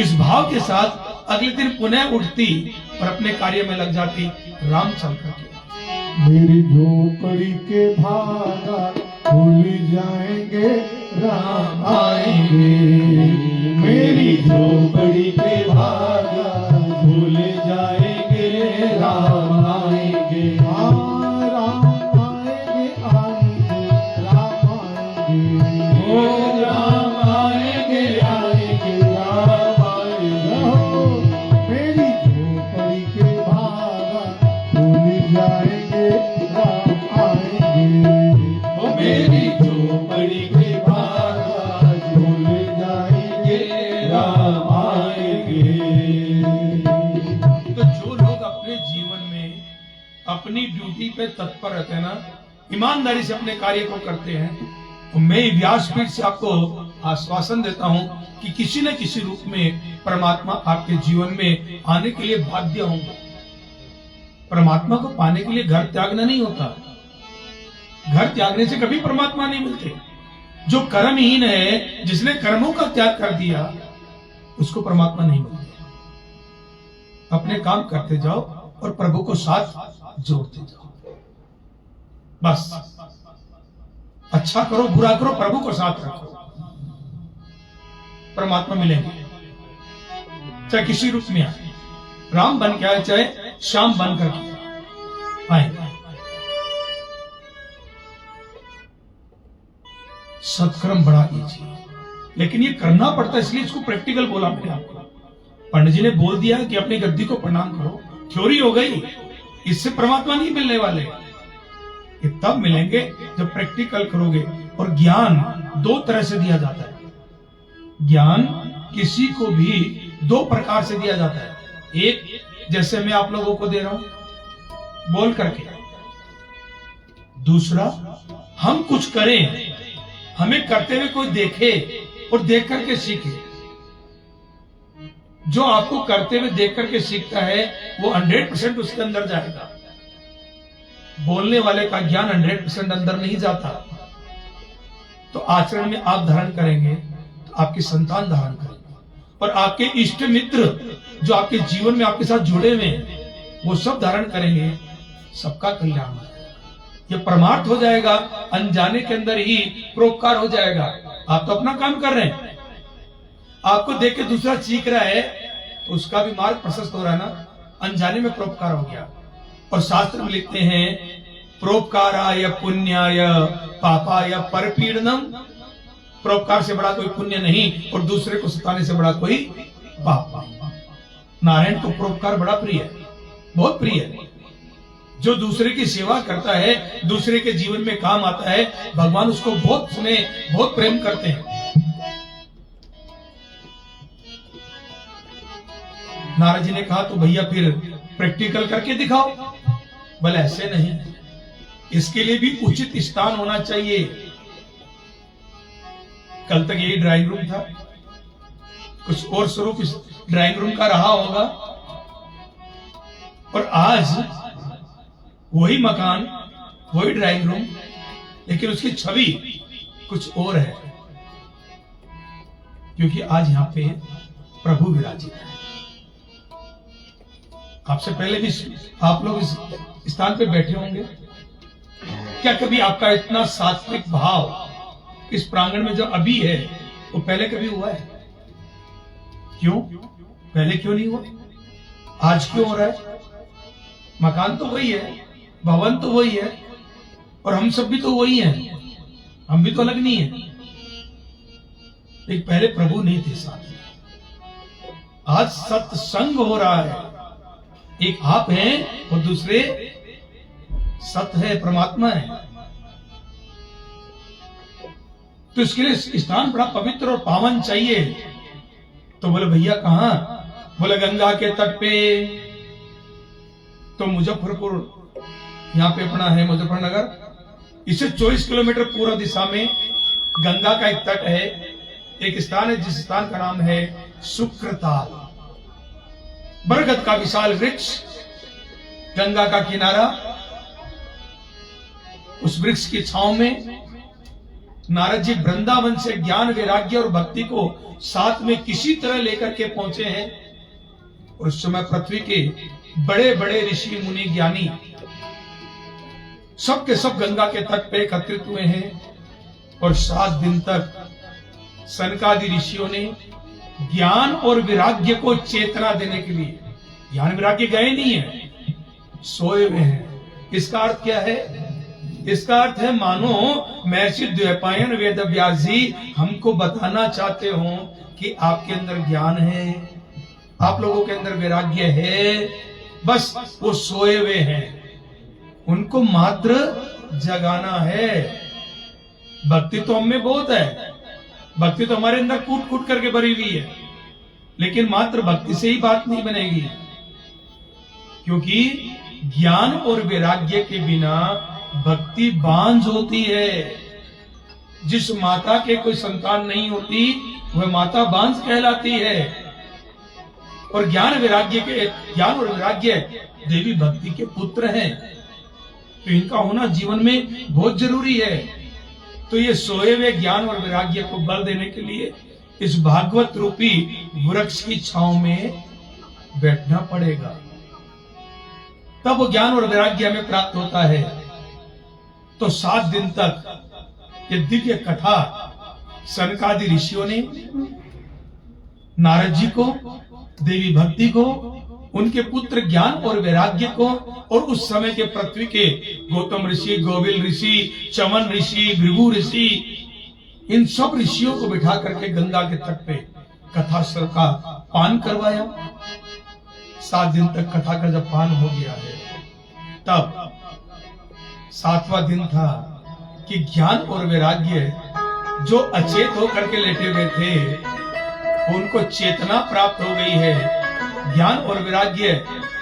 इस भाव के साथ अगले दिन पुनः उठती और अपने कार्य में लग जाती। राम चल करके मेरी झोपड़ी के भागा भूल जाएंगे, राम आएंगे। मेरी झोपड़ी के भागा भूल जाएंगे, राम आएंगे। हाँ, राम आएंगे, आएंगे, राम आएंगे। ओ राम आएंगे, आएंगे, राम आएंगे। हो, मेरी झोपड़ी के भागा भूल जाएंगे, राम आएंगे। ओ मेरी झोपड़ी के भागा भूल जाएंगे, राम आएंगे। तो जो लोग अपने जीवन में अपनी ड्यूटी पे तत्पर रहते हैं ना, ईमानदारी से अपने कार्य को करते हैं, तो मैं व्यासपीठ से आपको आश्वासन देता हूं कि किसी न किसी रूप में परमात्मा आपके जीवन में आने के लिए बाध्य होंगे। परमात्मा को पाने के लिए घर त्यागना नहीं होता। घर त्यागने से कभी परमात्मा नहीं मिलते। जो कर्महीन है, जिसने कर्मों का त्याग कर दिया, उसको परमात्मा नहीं मिलते। अपने काम करते जाओ और प्रभु को साथ जोड़ते जाओ। बस अच्छा करो, बुरा करो, प्रभु को साथ रखो, परमात्मा मिलेंगे। चाहे किसी रूप में आए, राम बन के आए, चाहे श्याम बन करके आए। सत्कर्म बड़ा ईजी है, लेकिन ये करना पड़ता है, इसलिए इसको प्रैक्टिकल बोला मैंने आपको। पंडित जी ने बोल दिया कि अपनी गद्दी को प्रणाम करो, थ्योरी हो गई, इससे परमात्मा नहीं मिलने वाले। ये तब मिलेंगे जब प्रैक्टिकल करोगे। और ज्ञान दो तरह से दिया जाता है। ज्ञान किसी को भी दो प्रकार से दिया जाता है। एक, जैसे मैं आप लोगों को दे रहा हूं बोल करके। दूसरा, हम कुछ करें, हमें करते हुए कोई देखे और देख करके सीखे। जो आपको करते हुए देख करके सीखता है वो 100% उसके अंदर जाएगा। बोलने वाले का ज्ञान 100% अंदर नहीं जाता। तो आचरण में आप धारण करेंगे तो आपकी संतान धारण करेंगे, और आपके इष्ट मित्र जो आपके जीवन में आपके साथ जुड़े हुए हैं वो सब धारण करेंगे। सबका कल्याण हो जाएगा। ये परमार्थ हो जाएगा, अनजाने के अंदर ही परोपकार हो जाएगा। आप तो अपना काम कर रहे हैं, आपको देख के दूसरा सीख रहा है, उसका भी मार्ग प्रशस्त हो रहा है ना, अनजाने में परोपकार हो गया। और शास्त्र में लिखते हैं परोपकाराय पुण्याय पापाय परपीड़नम। परोपकार से बड़ा कोई पुण्य नहीं और दूसरे को सताने से बड़ा कोई पाप नहीं। नारायण को परोपकार बड़ा प्रिय है, बहुत प्रिय है। जो दूसरे की सेवा करता है, दूसरे के जीवन में काम आता है, भगवान उसको बहुत स्नेह, बहुत प्रेम करते हैं। नारद जी ने कहा तो भैया फिर प्रैक्टिकल करके दिखाओ। बोले ऐसे नहीं, इसके लिए भी उचित स्थान होना चाहिए। कल तक यही ड्राइंग रूम था, कुछ और स्वरूप इस ड्राइंग रूम का रहा होगा। और आज वही मकान, वही ड्राइंग रूम, लेकिन उसकी छवि कुछ और है, क्योंकि आज यहां पे प्रभु विराजित है। आपसे पहले भी आप लोग इस स्थान पे बैठे होंगे। क्या कभी आपका इतना सात्विक भाव इस प्रांगण में जो अभी है वो पहले कभी हुआ है? क्यों? पहले क्यों नहीं हुआ? आज क्यों हो रहा है? मकान तो वही है, भवन तो वही है, और हम सब भी तो वही हैं, हम भी तो अलग नहीं है। एक पहले प्रभु नहीं थे साथ में, आज सत्संग हो रहा है। एक आप हैं और दूसरे सत्य है, परमात्मा है। तो इसके लिए स्थान बड़ा पवित्र और पावन चाहिए। तो बोले भैया कहां? बोले गंगा के तट पे। तो मुजफ्फरपुर यहां पे अपना है मुजफ्फरनगर, इससे 24 किलोमीटर पूर्व दिशा में गंगा का एक तट है, एक स्थान है जिस स्थान का नाम है शुक्रताल। बरगद का विशाल वृक्ष, गंगा का किनारा, उस वृक्ष की छांव में नारद जी वृंदावन से ज्ञान वैराग्य और भक्ति को साथ में किसी तरह लेकर के पहुंचे हैं। और उस समय पृथ्वी के बड़े बड़े ऋषि मुनि ज्ञानी सब के सब गंगा के तट पे एकत्रित हुए हैं। और 7 दिन तक सनकादि ऋषियों ने ज्ञान और वैराग्य को चेतना देने के लिए, ज्ञान वैराग्य गए नहीं है, सोए हुए हैं। इसका अर्थ क्या है? इसका अर्थ है मानो महर्षि द्वैपायन वेद व्यास जी हमको बताना चाहते हो कि आपके अंदर ज्ञान है, आप लोगों के अंदर वैराग्य है, बस वो सोए हुए हैं, उनको मात्र जगाना है। भक्ति तो हम में बहुत है, भक्ति तो हमारे अंदर कूट कूट करके भरी हुई है, लेकिन मात्र भक्ति से ही बात नहीं बनेगी, क्योंकि ज्ञान और वैराग्य के बिना भक्ति बांझ होती है। जिस माता के कोई संतान नहीं होती वह माता बांझ कहलाती है। और ज्ञान और वैराग्य देवी भक्ति के पुत्र हैं, तो इनका होना जीवन में बहुत जरूरी है। तो ये सोए हुए ज्ञान और वैराग्य को बल देने के लिए इस भागवत रूपी वृक्ष की छांव में बैठना पड़ेगा, तब वो ज्ञान और वैराग्य हमें प्राप्त होता है। तो 7 दिन तक ये दिव्य कथा सनकादि ऋषियों ने नारद जी को, देवी भक्ति को, उनके पुत्र ज्ञान और वैराग्य को, और उस समय के पृथ्वी के गौतम ऋषि, गोविल ऋषि, चमन ऋषि, भृगु ऋषि, इन सब ऋषियों को बिठा करके गंगा के तट पे कथा स्वर का पान करवाया। 7 दिन तक कथा का जब पान हो गया है, तब 7वां दिन था कि ज्ञान और वैराग्य जो अचेत होकर के लेटे हुए थे उनको चेतना प्राप्त हो गई है। ज्ञान और वैराग्य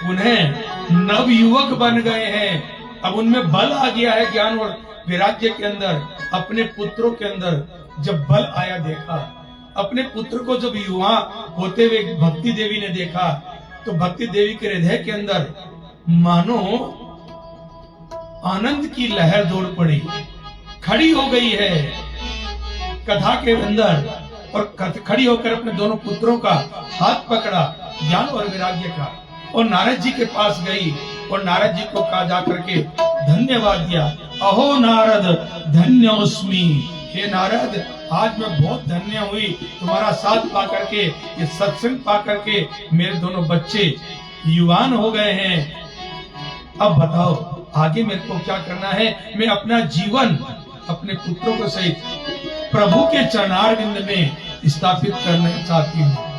उन्हें नवयुवक बन गए हैं। अब उनमें बल आ गया है। ज्ञान और वैराग्य के अंदर, अपने पुत्रों के अंदर जब बल आया देखा, अपने पुत्र को जब युवा होते हुए भक्ति देवी ने देखा, तो भक्ति देवी के हृदय के अंदर मानो आनंद की लहर दौड़ पड़ी, खड़ी हो गई है कथा के अंदर, और खड़ी होकर अपने दोनों पुत्रों का हाथ पकड़ा, ज्ञान और वैराग्य का, और नारद जी के पास गई और नारद जी को कहा जाकर के धन्यवाद दिया। अहो नारद धन्योस्मि, हे नारद आज मैं बहुत धन्य हुई तुम्हारा साथ पा करके, ये सत्संग पा करके मेरे दोनों बच्चे युवान हो गए हैं। अब बताओ आगे मेरे को क्या करना है? मैं अपना जीवन अपने पुत्रों को सहित प्रभु के चरणारविंद में स्थापित करना चाहती हूँ।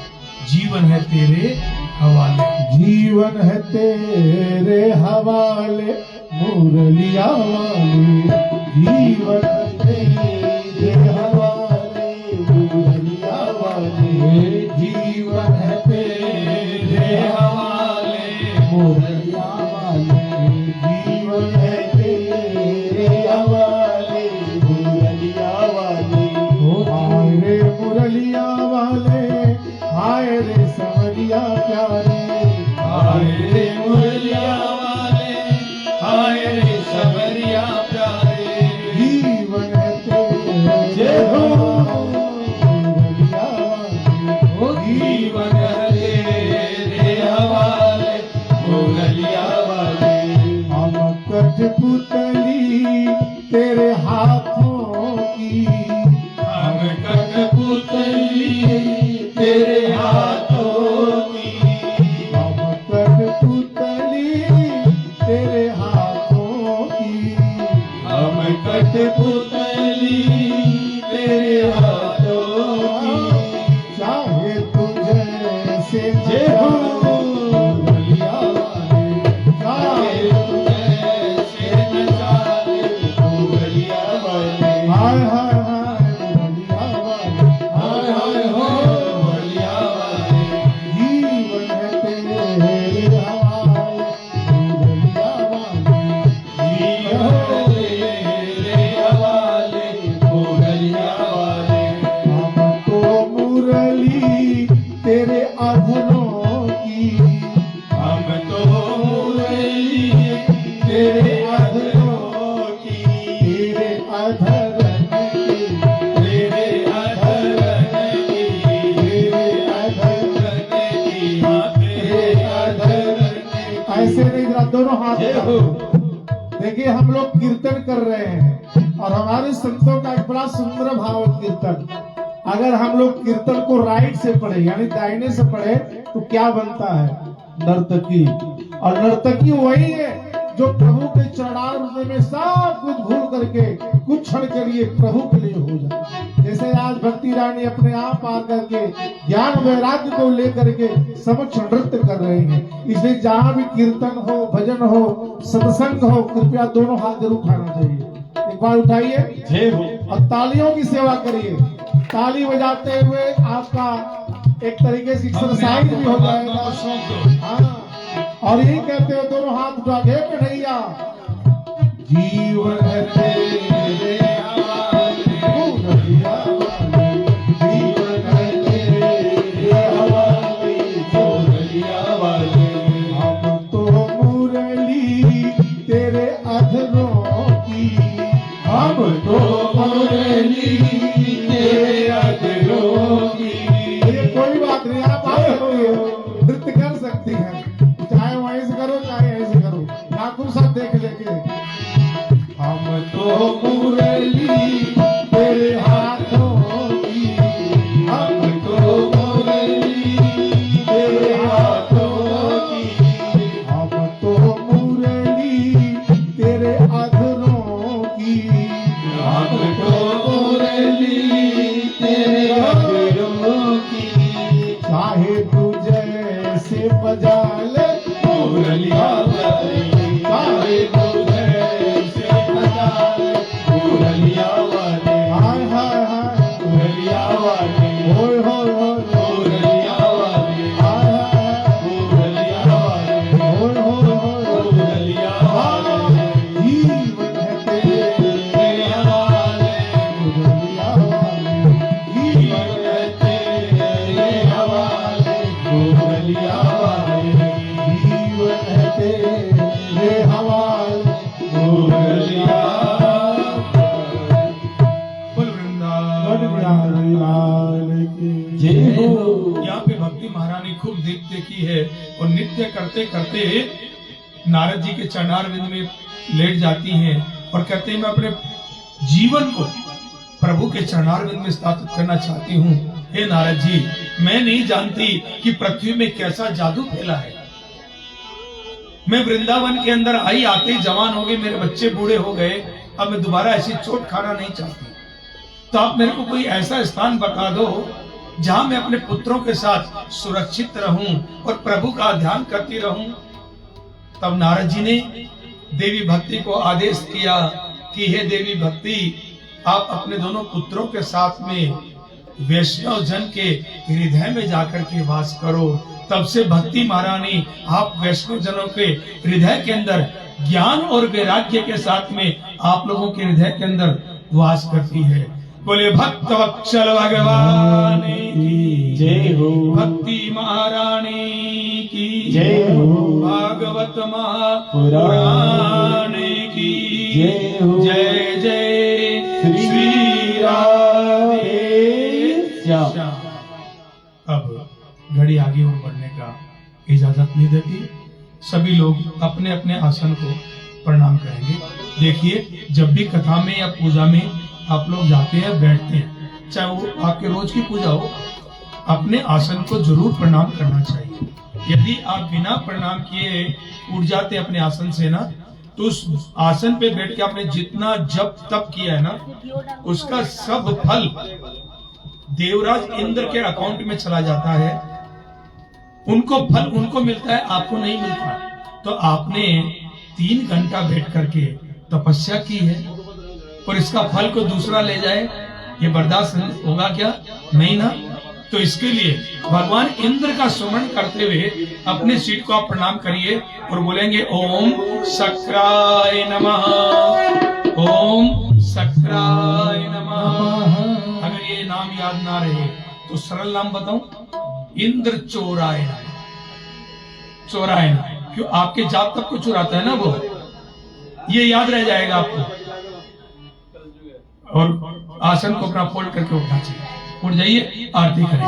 जीवन है तेरे हवाले, जीवन है तेरे हवाले मुरलिया वाले, जीवन है तेरे हवाले मुरलिया वाले, जीवन है तेरे हवाले मुरलिया वाले, जीवन है तेरे हवाले मुरलिया वाले, हाय रे मुरलिया वाले, आए रे संवरिया प्यारे, आए रे मुरलिया वाले, आए रे संवरिया प्यारे, जीवन है तेरे जय हो। मुरलिया वाले, जीवन है तेरे हवाले, मुरलिया वाले। हम कठपुतली तेरे हाथों की, हम कठपुतली तेरे हाथों की, हम कठपुतली तेरे हाथों की, हम कठपुतली तेरे हाथों की। चाहे तुझे से जय हो। मुरलिया वाले, चाहे ऐसे नचाले, मुरलिया वाले। हाय हाय हाय मुरलिया वाले, हाय हाय हो मुरलिया वाले। जीवन है तेरे हवाले, मुरलिया वाले, जीवन तेरे हवाले, मुरलिया वाले। हमको मुरली तेरे अधरों की, हम तो मुरली तेरे अधरों की, तेरे अधरन की, तेरे अधरन की, तेरे अधरन की, हाँ तेरे अधरन की। ऐसे नहीं, जरा दोनों हाथ जय उठाओ। हो। देखिए हम लोग कीर्तन कर रहे हैं और हमारे संतों का एक बड़ा सुंदर भाव है कीर्तन। अगर हम लोग कीर्तन को राइट से पढ़े यानी दाहिने से पढ़े तो क्या बनता है? नर्तकी। और नर्तकी वही है जो प्रभु के चरणारविंद में सब कुछ भूल करके कुछ क्षण के लिए प्रभु के लिए हो जाए। जैसे आज भक्ति रानी अपने आप आकर के ज्ञान वैराग्य को लेकर के समक्ष नृत्य कर रहे हैं। इसलिए जहाँ भी कीर्तन हो, भजन हो, सत्संग हो, कृपया दोनों हाथ जरूर उठाना चाहिए। एक बार उठाइए जय हो। और तालियों की सेवा करिए। ताली बजाते हुए आपका एक तरीके से एक्सरसाइज भी हो जाएगा। हाँ, और यही कहते हुए दोनों हाथ उठा के कन्हैया जीवन है तेरे हवाले, मुरलिया वाले, जीवन है तेरे हवाले, मुरलिया वाले। हम तो मुरली तेरे अधरों की, हम तो मुरली तेरे अधरों की। ये कोई बात नहीं, आप आ सकती हो, नृत्य कर सकती हैं, चाहे वहीं से करो चाहे ऐसे करो, ठाकुर सब देख लेंगे। हम तो मुरली तेरे हाथों की, हम तो मुरली तेरे हाथों की, हम तो मुरली तेरे अधरों की, हम तो मुरली तेरे अधरों की। चाहे तू जैसे बजा ले मुरलिया वाले, चाहे तुझे से बजा ले, मुरलिया वाले। हाय हाय हाय मुरलिया वाले, होय होय होय मुरलिया वाले, हाय हाय हाय मुरलिया वाले, होय होय होय मुरलिया वाले। जीवन है तेरे तेरे हवाले, मुरलिया वाले, जीवन जीवन है तेरे हवाले, मुरलिया वाले। जीवन है तेरे हवाले, मुरलिया वाले। बोल बड़ वृंदावन बिहारी लाल की जय हो। यहाँ पे भक्ति महारानी खूब नृत्य की है और नृत्य करते करते नारद जी के चरणारविंद में लेट जाती हैं और कहते हैं मैं अपने जीवन को प्रभु के चरणारविंद में स्थापित करना चाहती हूँ। हे नारद जी, मैं नहीं जानती कि पृथ्वी में कैसा जादू फैला है। मैं वृंदावन के अंदर आई, आते ही जवान हो गए, मेरे बच्चे बूढ़े हो गए, अब मैं दोबारा ऐसी चोट खाना नहीं चाहती। तो आप मेरे को कोई ऐसा स्थान बता दो जहां मैं अपने पुत्रों के साथ सुरक्षित रहूं और प्रभु का ध्यान करती रहूं। तब नारद जी ने देवी भक्ति को आदेश किया कि हे देवी भक्ति, आप अपने दोनों पुत्रों के साथ में वैष्णव जन के हृदय में जाकर के वास करो। तब से भक्ति महारानी आप वैष्णव जनों के हृदय के अंदर ज्ञान और वैराग्य के साथ में आप लोगों के हृदय के अंदर वास करती है। बोले भक्त वत्सल भगवान की जय हो, भक्ति महारानी की जय हो, भागवत महापुराण की जय हो, जय जय श्री राधे श्याम। अब घड़ी आगे और बढ़ने का इजाजत नहीं देती। सभी लोग अपने अपने आसन को प्रणाम करेंगे। देखिए, जब भी कथा में या पूजा में आप लोग जाते हैं, बैठते हैं, चाहे वो आपके रोज की पूजा हो, अपने आसन को जरूर प्रणाम करना चाहिए। यदि आप बिना प्रणाम किए उठ जाते अपने आसन से ना, तो उस आसन पे बैठ के आपने जितना जप तप किया है ना, उसका सब फल देवराज इंद्र के अकाउंट में चला जाता है। उनको फल उनको मिलता है, आपको नहीं मिलता। तो आपने 3 घंटा बैठ करके तपस्या की है और इसका फल को दूसरा ले जाए, ये बर्दाश्त होगा क्या? नहीं ना। तो इसके लिए भगवान इंद्र का सुमरण करते हुए अपने सीट को आप प्रणाम करिए और बोलेंगे ओम शक्राय नमः, ओम शक्राय नमः। अगर ये नाम याद ना रहे तो सरल नाम बताऊं, इंद्र चोरायण। चोरायण क्यों? आपके जाप तक को चुराता है ना वो, ये याद रह जाएगा आपको। और आसन को अपना फोल्ड करके उठना चाहिए। उठ जाइए, आरती करेंगे।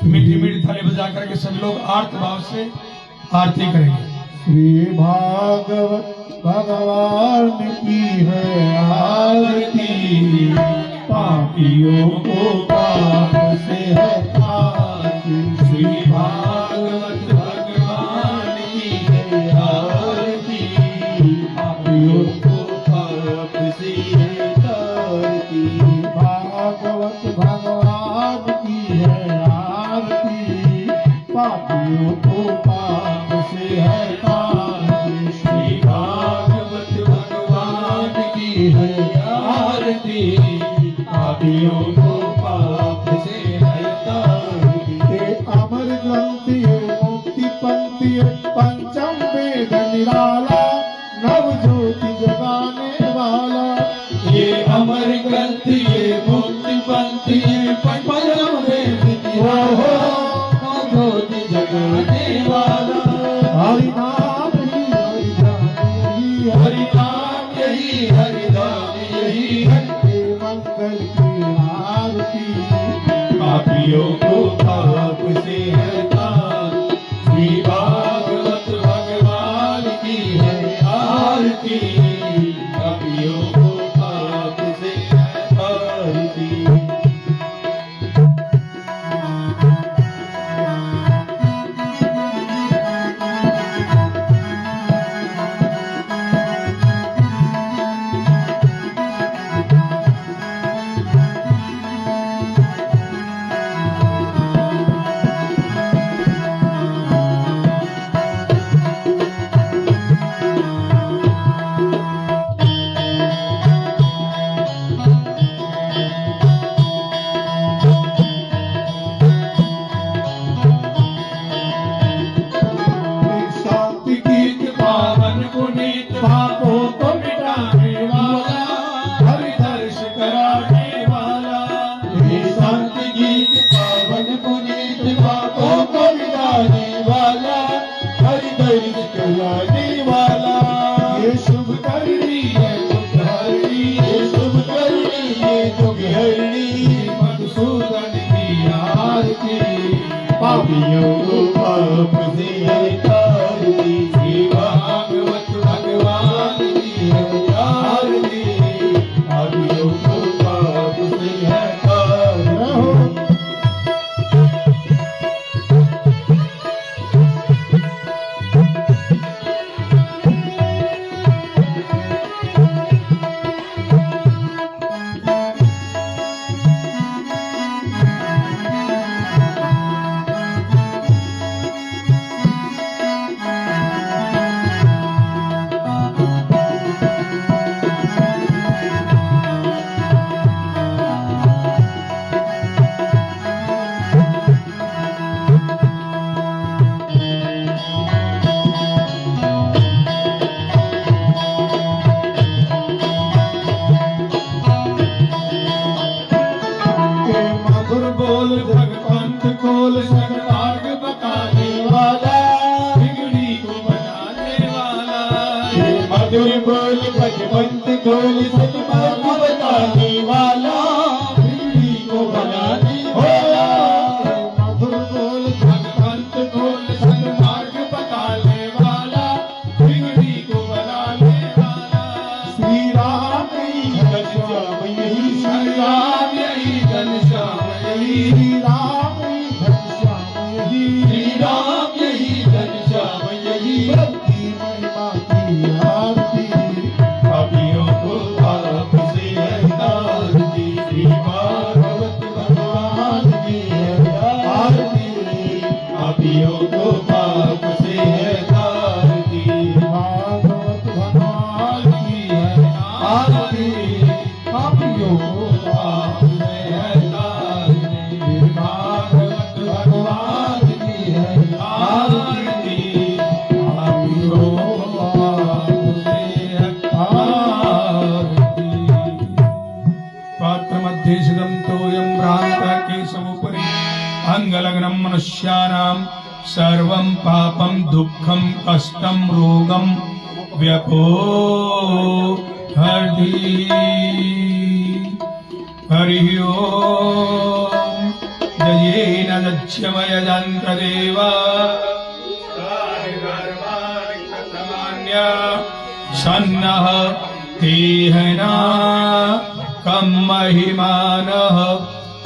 मीठी मीठी थाली बजा करके सब लोग आर्त भाव से आरती करेंगे। श्री भागवत भगवान की है आरती, पापियों को पाप से है आरती। श्री भागवत भगवान की है आरती, पापियों को पाप से है आरती। भागवत भगवान की है आरती, पापियों को पाप से है तारती। श्री भागवत भगवान की है आरती, पापियों को पाप से है तारती। ये अमर ग्रंथ ये मुक्ति पंथी ये पंचम वेद निराला, नव ज्योति जगाने वाला। ये अमर ग्रंथ ये मुक्ति पंथी ये पंचम वेद निराला, ज्योति जगाने वाला। हरि नाम ही हरि नाम यही, हरि नाम यही, हरि नाम यही है। मंगल की आरती, पापियों को पाप से है तारती। श्री भागवत भगवान की है आरती, पापियों को पाप से है तारती। शांति गीत पावन पुनीत पापों को मिटाने वाला, हरि दर्श कराने वाला। ये शांति गीत पावन पुनीत पापों को मिटाने वाला, हरि दर्श कराने वाला। ये शुभ करनी है शुभहरणी, ये शुभ करनी है शुभहरणी। मधुसूदन की आरती, पापियों को पाप से है तारती। श्री भागवत भगवान की बोल भगवंत खोल सतमार्ग बताने वाला पीढ़ी को बनाने वाला मधुर बोल भगवंत खोल सतमार्ग बताने वाला पीढ़ी को बनाने वाला श्री राम घनश्याम यही श्री राम यही घनश्याम यही श्री राम घनश्याम यही श्री राम यही घनश्याम यही की महिमा की आरती पापियों को पाप से हटार दी श्री भागवत भगवान की आरती पापियों को पाप से हटार दी भागवत भगवान की आरती पापियों को पाप से हटार दी भागवत भगवान की आरती पापियों को पाप से हटार दी पात्रमध्ये सिदं तोयं भ्रान्तः केशवोपरि अङ्गलग्नं मनुष्याणां सर्वं पापं दुःखं कष्टं रोगं व्यपोहति हरिः ओम् जयेन दक्ष्यमयजन्तदेवा सन्नः तेहना कं महिमानः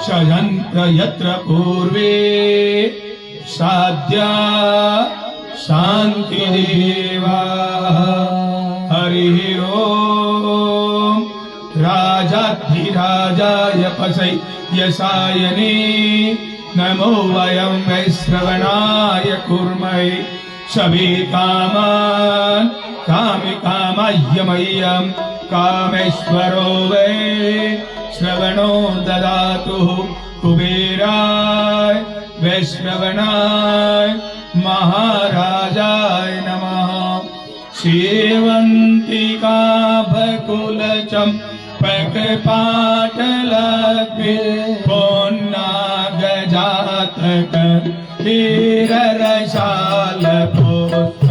सजन्त यत्र पूर्वे साध्या शान्तिदेवा हरिः ओम् राजाधिराजाय पशै यसायने नमो वयं वैश्रवणाय कुर्महे सभी कामान् कामिकामह्यमह्यं कामेश्वरो वै श्रवणो ददातु कुबेराय वैश्रवणाय महाराजाय नमः सेवन्तिका भकुलचम्पकपाटलग्ने पोन्नागजातक हीररसालपुष्प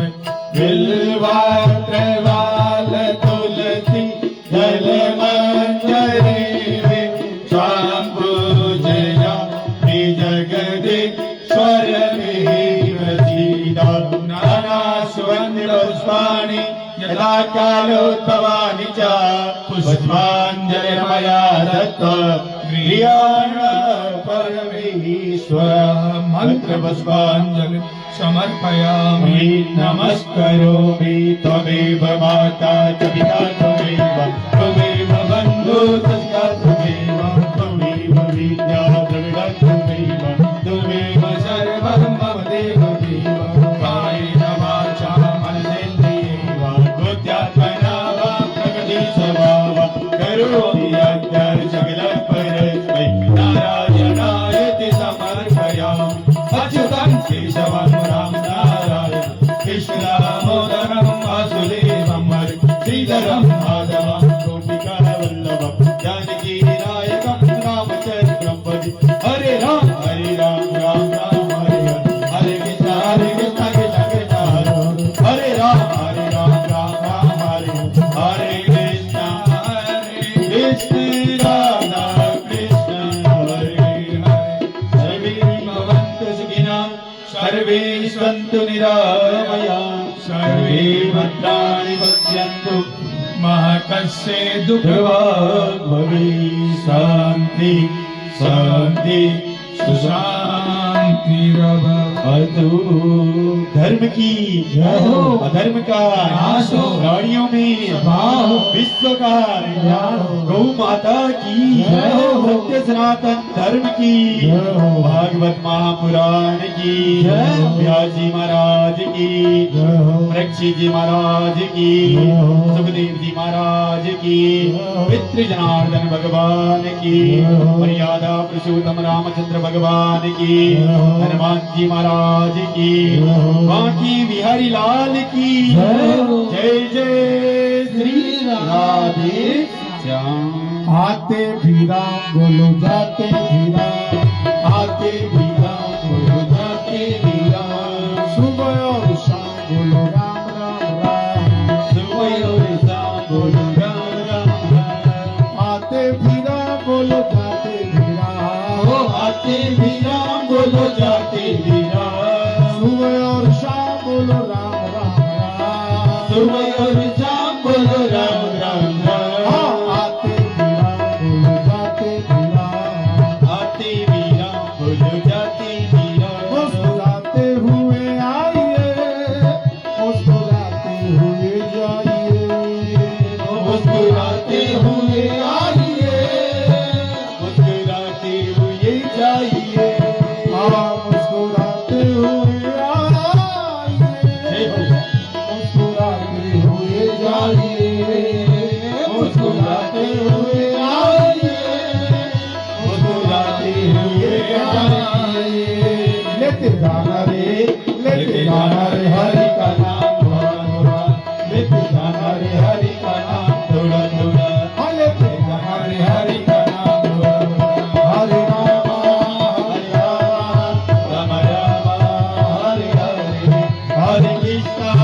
बिल्वात्रवाल तुलसी जलमंजरी में शाम्भुजया जगदीश्वर में प्रसीदा नाना सुगंध पुष्पाणि यदा कालोद्भवानि च पुष्पाञ्जलिर्मया दत्त्वा प्रियाण परमेश्वर मंत्रपुष्पाञ्जलि समर्पयामि नमस्करोमि त्वमेव माता च पिता त्वमेव बन्धु सखा त्वमेव विद्या द्रविड़ त्वमेव सर्वं मम देव कायेन वाचा मनसेन्द्रियैर्वा बुद्ध्यात्मना वा प्रकृति स्वभावा करोमि यद्यत् सकलं परस्मै नारायणायति समर्पयामि अच्युतं केशवं राम नारायण कृष्णदामोदरं वासुदेवं हरि श्रीधरं माधवं गोपिकावल्लभं जानकी नायकं रामचन्द्रं भजे हरे राम राम राम हरे हरे कृष्ण कृष्ण कृष्ण हरे राम राम हरे हरे कृष्ण राम कृष्ण हरे हरे भवन्तु सुखिनः सर्वे सन्तु निरामया सर्वे भद्राणि पश्यन्तु मा कस्य दुःखभाग् भवे शान्ति शान्ति सुशान्तिरभवतु धर्म की जय हो अधर्म का नाश हो प्राणियों में भाव विश्व का कल्याण हो गौ माता की जय हो सत्य सनातन धर्म की जय हो भागवत महापुराण की जय हो व्यास जी महाराज की जय हो परीक्षित जी महाराज की सुखदेव जी महाराज की पितृ जनार्दन भगवान की मर्यादा पुरुषोत्तम रामचंद्र भगवान की हनुमान जी महाराज की बांकी बिहारी लाल की जय जय श्री राधे श्याम आते भी राम बोलो जाते भी राम आते भी राम बोलो जाते भी राम सुबह और शाम बोलो राम राम राम सुबह और शाम बोलो राम राम राम। आते भी राम बोलो जाते भी राम, ओ आते भी राम बोलो जाते भी राम। सुबह और शाम बोलो राम राम राम। सुबह और शाम बोलो राम राम राम। हाँ, आते भी राम बोलो जाते भी राम, आते भी राम बोलो जाते भी राम। मुस्कुराते हुए आइए, मुस्कुराते हुए जाइए, मुस्कुराते हुए आइए, मुस्कुराते हुए जाइए। हाँ, मुस्कुराते हुए आइए, मुस्कुराते हुए जाइए, मुस्कुराते हुए आइए, मुस्कुराते हुए जाइए। लेते जाना रे हरि का नाम थोड़ा थोड़ा, लेते जाना रे हरि का नाम थोड़ा थोड़ा। हाँ, लेते जाना रे हरि का नाम थोड़ा थोड़ा। हरे राम राम राम हरे हरे, हरे कृष्णा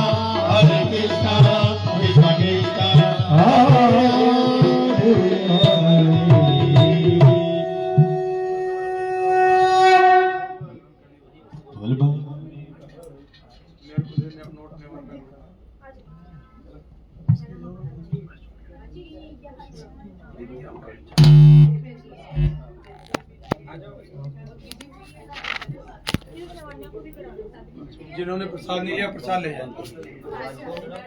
कृष्ण कृष्ण। हरे बोल भाई। जिन्होंने प्रसाद नहीं लिया प्रसाद ले जाए।